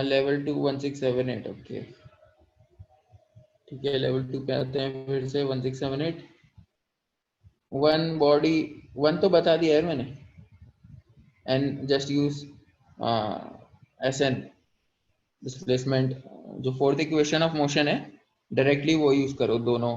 Level 2 1678. Okay ठीक है, level 2 पे आते हैं फिर से. 1678 वन बॉडी, वन तो बता दिया है मैंने. And just use SN displacement. जो फोर्थ इक्वेशन ऑफ मोशन है डायरेक्टली वो यूज करो दोनों.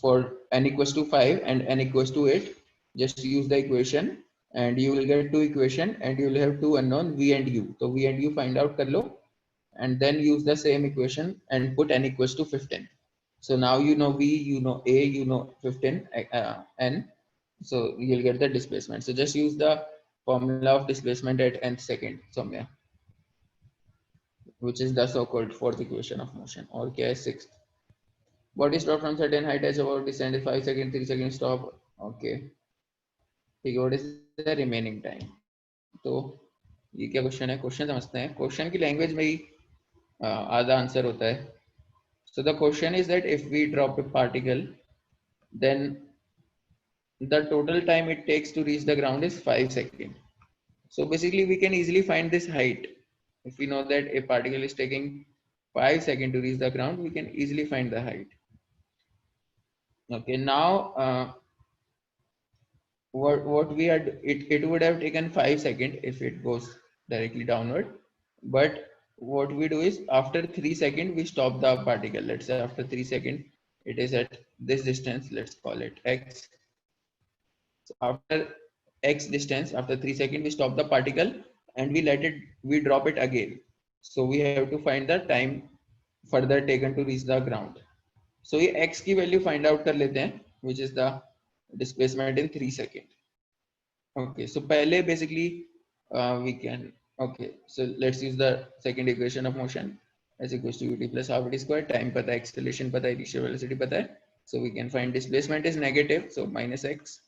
For n equals to 5 and n equals to 8, just use the equation and you will get two equation and you will have two unknown v and u. तो v and u find out कर लो and then use the same equation and put n equals to 15. So now you know v, you know a, you know 15 n. So you'll get the displacement. So just use the formula of displacement at nth second somewhere, which is the so-called fourth equation of motion. और क्या है, sixth. Body stop from certain height as about descend 5 seconds, 3 seconds stop. Okay. ठीक है, what is the remaining time? तो ये क्या question है, question समझते हैं. क्वेश्चन की लैंग्वेज में ही आधा आंसर होता है. So the question is that if we drop a particle, then the total time it takes to reach the ground is 5 seconds. So basically we can easily find this height. If we know that a particle is taking 5 seconds to reach the ground, we can easily find the height. Okay, now what we had, it would have taken 5 seconds if it goes directly downward, but what we do is after 3 seconds we stop the particle. Let's say after 3 seconds it is at this distance, let's call it x. So after x distance, after 3 seconds we stop the particle and we drop it again. So we have to find the time further taken to reach the ground. So ये x की value find out कर लेते हैं, which is the displacement in 3 seconds. Okay, so पहले basically we can, okay, so let's use the second equation of motion as equals to ut plus half t square. Time पता है, acceleration पता है, initial velocity पता है. So we can find displacement is negative, so minus x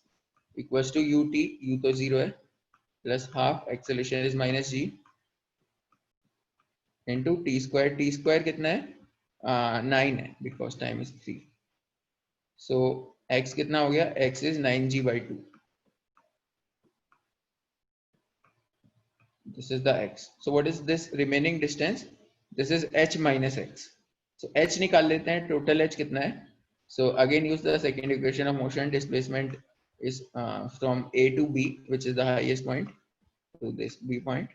equals to ut, u तो 0 है, plus half acceleration is minus g into t square. T square कितना है, 9 है because time is 3. So x कितना हो गया, x is 9g by 2. This is the x. So what is this remaining distance? This is h minus x. So h निकाल लेते हैं, total h कितना है. So again use the second equation of motion. Displacement is from a to b, which is the highest point, to this b point.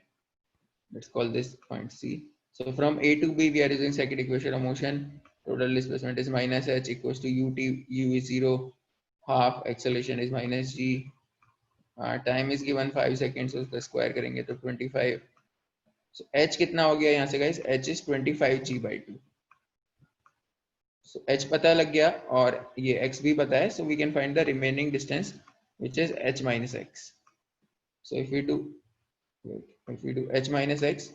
Let's call this point c. So from A to B, we are using second equation of motion. Total displacement is minus h equals to ut. U is 0, half acceleration is minus g. Time is given 5 seconds, so उसका square करेंगे तो 25. So h कितना हो गया यहाँ से guys? H is 25 g by 2. So h पता लग गया और ये x भी पता है, so we can find the remaining distance, which is h minus x. So if we do h minus x,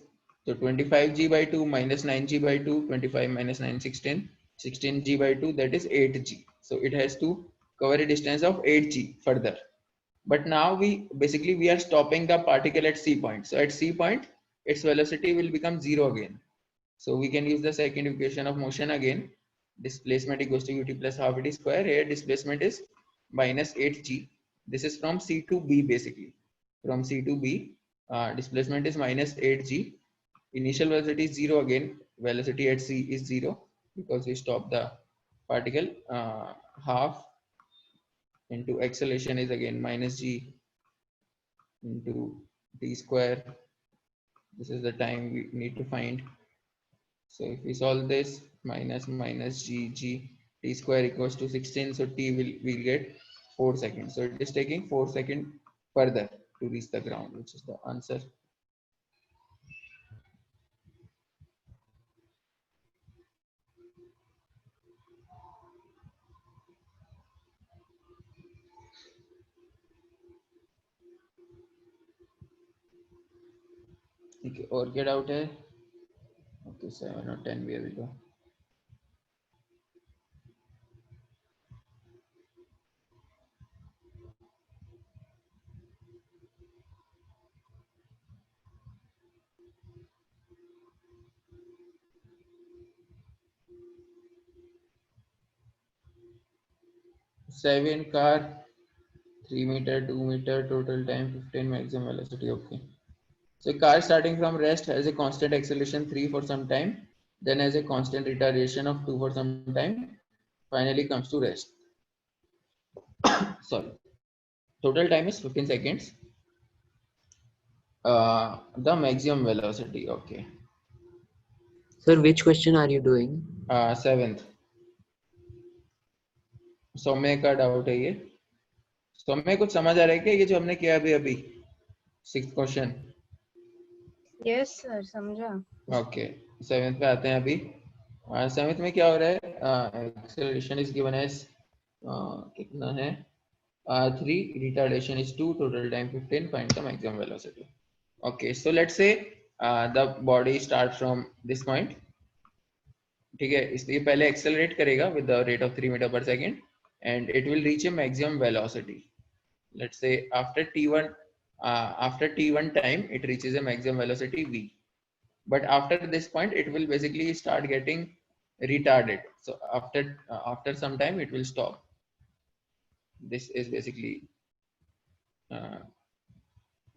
so 25g by 2 minus 9g by 2, 25 minus 9, 16, 16g by 2, that is 8g. So it has to cover a distance of 8g further. But now we are stopping the particle at C point. So at C point, its velocity will become 0 again. So we can use the second equation of motion again. Displacement equals to ut plus half it square. Here displacement is minus 8g. This is from C to B basically. From C to B, displacement is minus 8g. Initial velocity is 0 again. Velocity at C is 0 because we stop the particle. Half into acceleration is again minus g into t square. This is the time we need to find. So if we solve this, minus g t square equals to 16, so t will get 4 seconds. So it is taking 4 seconds further to reach the ground, which is the answer. Okay, और क्या doubt है? Okay, 7 or 10 we will go. Seven car, 3 meter, 2 meter, total time 15, maximum velocity. Okay. So car starting from rest has a constant acceleration 3 for some time, then has a constant retardation of 2 for some time, finally comes to rest. Sorry. Total time is 15 seconds. The maximum velocity. Okay. Sir, which question are you doing? 7th. सौम्य का doubt है ये. सौम्य कुछ समझ आ रहा है क्या ये जो हमने किया अभी 6th क्वेश्चन? यस सर समझा. ओके 7th पे आते हैं अभी. 7th में क्या हो रहा है? एक्सेलरेशन इज गिवन एज कितना है? 3, retardation is 2, total time 15, find the maximum velocity. Okay, so let's say the body starts from this point. ठीक है, इसलिए पहले एक्सेलरेट करेगा with the rate of 3 meter per second and it will reach a maximum velocity. Let's say after t1 time it reaches a maximum velocity v, but after this point it will basically start getting retarded. So after some time it will stop. This is basically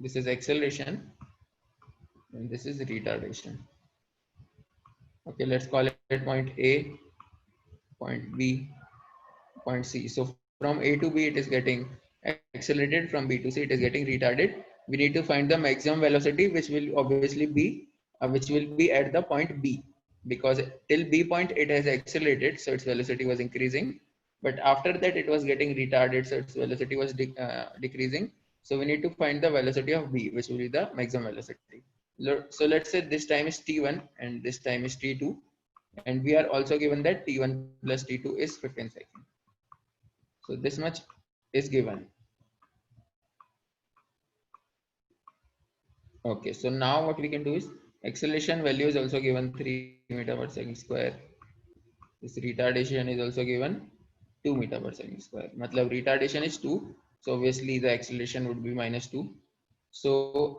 this is acceleration and this is retardation. Okay, let's call it point A, point B, point C. So from A to B it is getting accelerated, from B to C it is getting retarded. We need to find the maximum velocity, which will obviously be at the point B, because till B point it has accelerated, so its velocity was increasing, but after that it was getting retarded, so its velocity was decreasing. So we need to find the velocity of B, which will be the maximum velocity. So let's say this time is t1 and this time is t2, and we are also given that t1 plus t2 is 15 seconds. So this much is given. Okay, so now what we can do is acceleration value is also given 3 meter per second square. This retardation is also given 2 meter per second square. Matlab retardation is 2, so obviously the acceleration would be minus 2. So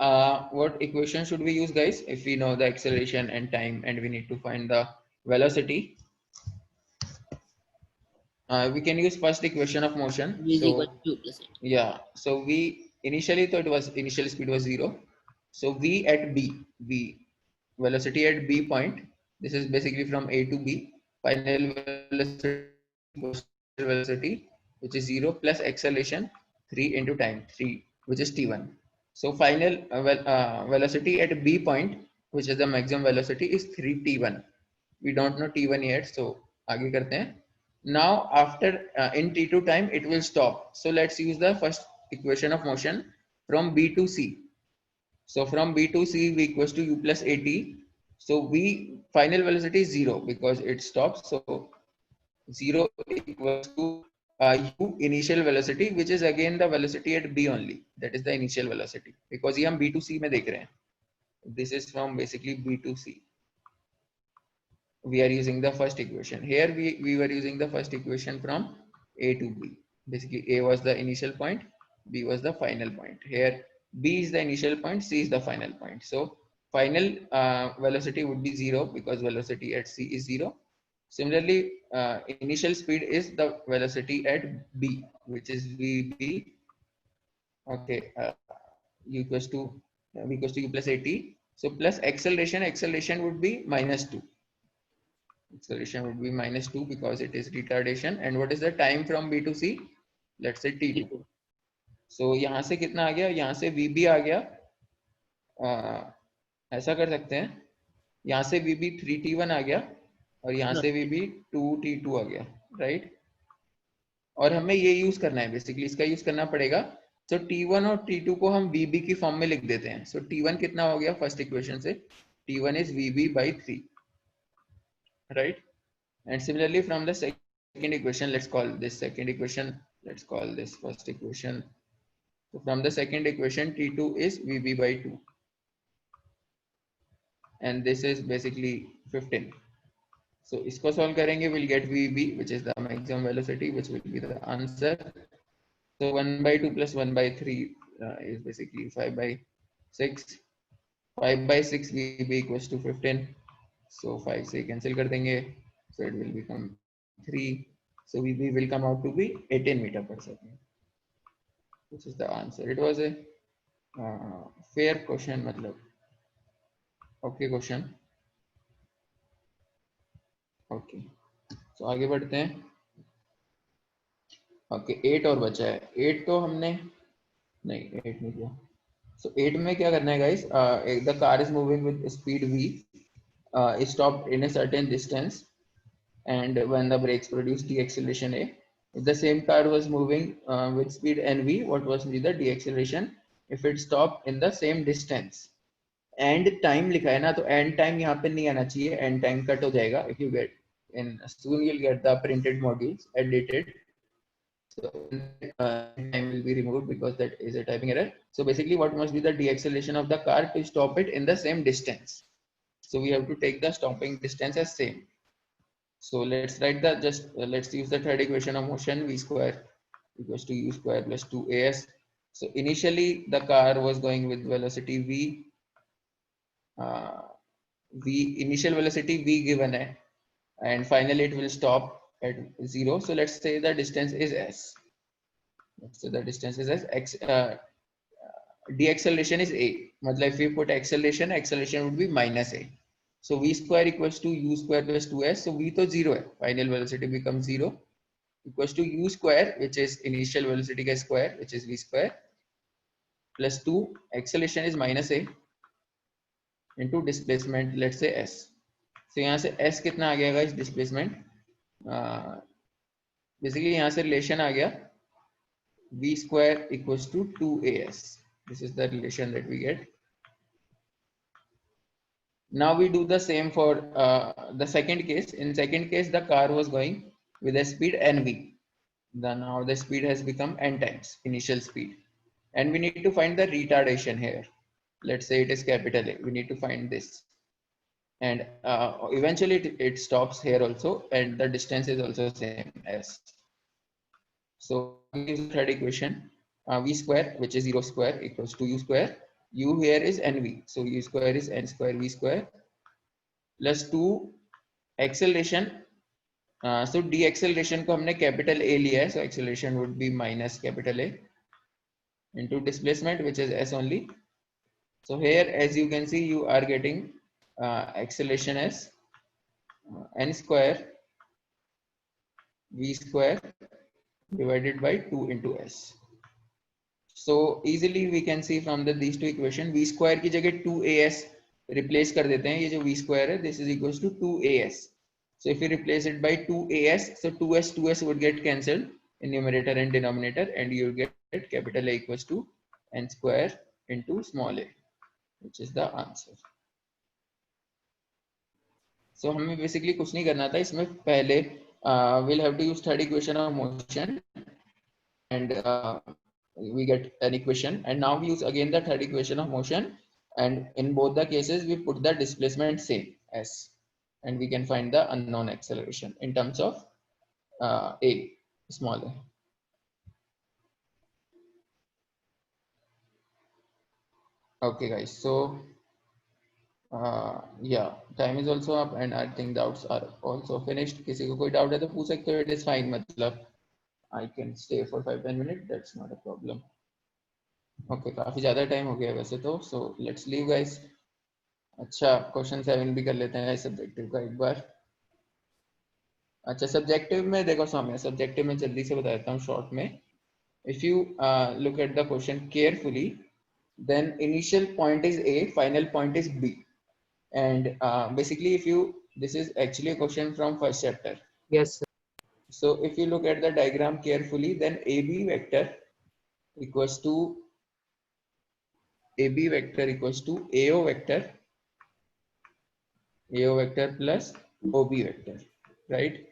what equation should we use, guys, if we know the acceleration and time and we need to find the velocity? We can use first equation of motion. V is equal to 2 plus 8. Yeah, so we initially thought initial speed was 0. So v at B, velocity at B point, this is basically from A to B, final velocity which is 0 plus acceleration 3 into time 3, which is t1. So final velocity at B point which is the maximum velocity, is 3t1. We don't know t1 yet, so आगे करते हैं. Now after in t2 time it will stop. So let's use the first equation of motion from b to c. So from b to c v equals to u plus at. So v final velocity is 0 because it stops. So 0 equals to u initial velocity, which is again the velocity at b only. That is the initial velocity because ये हम b to c में देख रहे हैं. This is from basically b to c. We are using the first equation. Here we were using the first equation from a to b. Basically a was the initial point, b was the final point. Here b is the initial point, c is the final point. So final velocity would be 0 because velocity at c is 0. Similarly, initial speed is the velocity at b, which is vb. Okay, u equals to u plus at. So plus acceleration would be -2. Acceleration would be -2 because it is retardation. And what is the time from b to c? Let's say t2. So यहाँ से कितना आ गया? यहाँ से vb आ गया. ऐसा कर सकते हैं. यहाँ से vb 3t1 आ गया और यहाँ से vb 2t2 आ गया, राइट? और हमें ये यूज करना है, बेसिकली इसका यूज करना पड़ेगा. तो t1 और t2 को हम vb की फॉर्म में लिख देते हैं. सो t1 कितना हो गया फर्स्ट इक्वेशन से? t1 is vb by 3, right? And similarly from the second equation, let's call this second equation, let's call this first equation. So from the second equation, t2 is vb by 2 and this is basically 15. So इसको solve करेंगे, we'll get vb, which is the maximum velocity, which will be the answer. So 1 by 2 plus 1 by 3 is basically 5 by 6. 5 by 6 vb equals to 15. So 5 से cancel कर देंगे. So it will become 3. So vb will come out to be 18 meter per second. This is the answer. It was a fair question, मतलब okay question. Okay. So आगे बढ़ते हैं. Okay, 8 और बचा है. 8 तो हमने नहीं 8 नहीं किया. So 8 में क्या करना है guys? The car is moving with speed v. Is stopped in a certain distance, and when the brakes produce deceleration a. If the same car was moving with speed nv, what was the deceleration if it stopped in the same distance? End time लिखा है ना, तो end time यहाँ पे नहीं आना चाहिए. End time cut हो जाएगा. If you get in soon you'll get the printed modules edited. So time will be removed because that is a typing error. So basically what must be the deceleration of the car to stop it in the same distance? So we have to take the stopping distance as same. So let's write the let's use the third equation of motion. V square equals to u square plus 2as. So initially the car was going with velocity v. Initial velocity v given hai, and finally it will stop at 0. So let's say the distance is s. Let's say the distance is s. Deceleration is a. Matlab if we put acceleration would be minus a. So v square equals to u square plus 2s. So v to 0 hai. Final velocity becomes 0 equals to u square, which is initial velocity ka square, which is v square, plus 2. Acceleration is minus a into displacement, let's say s. So यहाँ से s कितना आ गया guys? Displacement. Basically यहाँ से relation आ गया v square equals to 2as. This is the relation that we get. Now we do the same for the second case. In second case, the car was going with a speed nv. Now the speed has become n times initial speed, and we need to find the retardation here. Let's say it is capital A. We need to find this, and eventually it stops here also, and the distance is also same as. So we use the third equation, v square, which is 0 square, equals to u square. U here is nv, so u square is n square v square plus 2 acceleration. So deceleration को हमने capital A लिया है, so acceleration would be minus capital A into displacement, which is s only. So here, as you can see, you are getting acceleration as n square v square divided by 2 into s. So easily we can see from these two equations, v square की जगह 2as replace कर देते हैं, ये जो v square है this is equals to 2as. So if you replace it by 2as, so 2s would get cancelled in numerator and denominator, and you will get capital A equals to n square into small a, which is the answer. So हमें basically कुछ नहीं करना था इसमें, पहले we'll have to use third equation of motion, and we get an equation, and now we use again the third equation of motion, and in both the cases we put the displacement same s, and we can find the unknown acceleration in terms of a, small a. Okay guys, so yeah, time is also up, and I think doubts are also finished. किसी को कोई doubt है तो पूछ सकते हो, it is fine, मतलब I can stay for 5-10 minutes, that's not a problem. Okay, काफी ज्यादा टाइम हो गया वैसे तो, so let's leave guys. अच्छा, क्वेश्चन 7 भी कर लेते हैं सब्जेक्टिव का एक बार. अच्छा, सब्जेक्टिव में देखो सौम्य, सब्जेक्टिव में जल्दी से बता देता हूँ शॉर्ट में. If you look at the question carefully, then initial point is A, final point is B, and basically if you, this is actually a question from first chapter. Yes sir. So if you look at the diagram carefully, then AB vector equals to AO vector plus OB vector, right?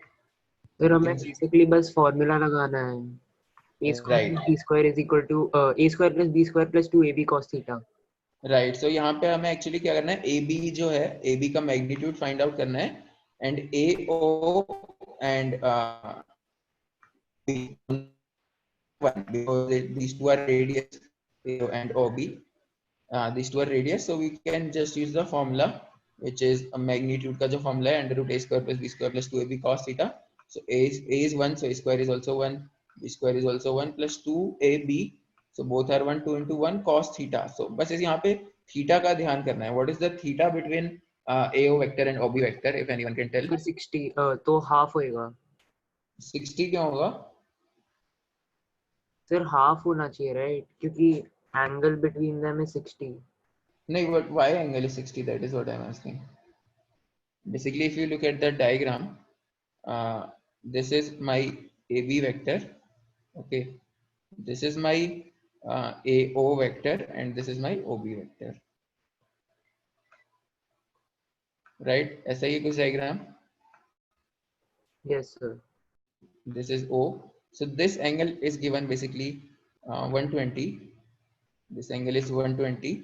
फिर You हमें can see, basically बस formula लगाना है. A square right, plus B square is equal to A square plus B square plus 2AB cos theta. Right. So यहाँ पे हमें actually क्या करना है, ए बी जो है, ए बी का मैग्नीट्यूड फाइंड आउट करना है, and A O and these two are radius, AO and OB, these two are radius, so we can just use the formula which is a magnitude का जो formula है, under root a square plus b square plus 2ab cos theta. So a is 1, so a square is also 1, b square is also 1 plus 2ab, so both are 1, 2 into 1 cos theta. So बस इस यहाँ पे theta का ध्यान करना है. What is the theta between AO vector and OB vector, if anyone can tell? फिर 60 तो हाफ होएगा. 60 क्यों होगा? सर हाफ होना चाहिए राइट, क्योंकि एंगल बिटवीन देम इज 60. नहीं, but why angle is 60? That is what I'm asking. Basically, if you look at the diagram, this is my AB vector, okay, this is my AO vector, and this is my OB vector, right? ऐसा ही कुछ diagram. Yes sir. This is O, so this angle is given basically 120. This angle is 120.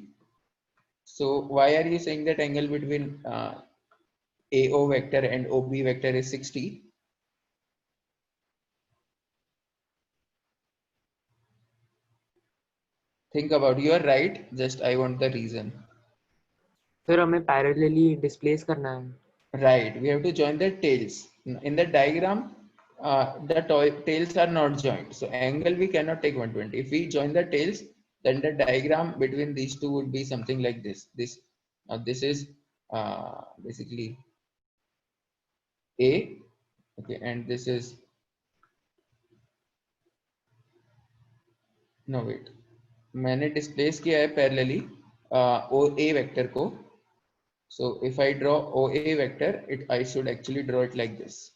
So why are you saying that angle between AO vector and OB vector is 60? Think about, you are right, just I want the reason. फिर हमें parallelly displace करना है. Right, we have to join the tails. In the diagram, the tails are not joined, so angle we cannot take 120. If we join the tails, then the diagram between these two would be something like this. This is basically A, okay, and this is, no wait, मैंने displace किया है parallelly OA vector को. So if I draw OA vector, I should actually draw it like this.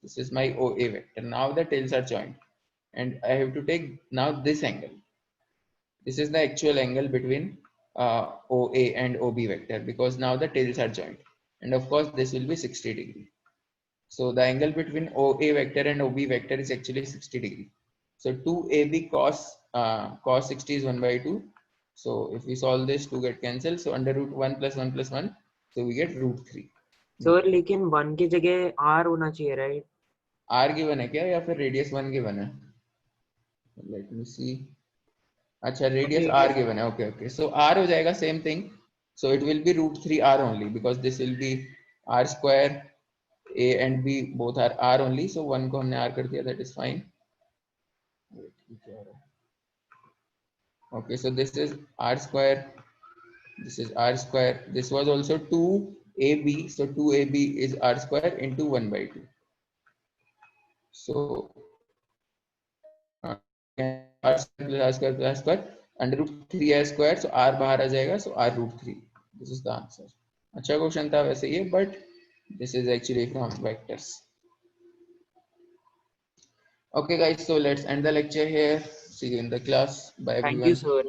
This is my OA vector. Now the tails are joined, and I have to take now this angle. This is the actual angle between OA and OB vector, because now the tails are joined, and of course this will be 60 degree. So the angle between OA vector and OB vector is actually 60 degree. So 2AB cos 60 is 1 by 2. So if we solve this, 2 get cancelled. So under root 1 plus 1 plus 1, so we get root 3. Sir लेकिन 1 की जगह r होना चाहिए right. R given है क्या, या फिर radius 1 given है? Let me see. अच्छा, रेडियस R गिवन है. ओके ओके, सो R हो जाएगा same thing. So it will be root 3r only, because this will be r square. A and B both are R only, so 1 को हमने R कर दिया, that is fine. Okay, so this is R square, this is R square, this was also 2AB, so 2AB is R square into 1 by 2. So R square plus R square plus R square under root 3R square, so R बाहर आ जाएगा, so R root 3. This is the answer. अच्छा question था वैसे ये, but this is actually from vectors. Okay guys, so let's end the lecture here. See you in the class. Bye Thank you, everyone. sir.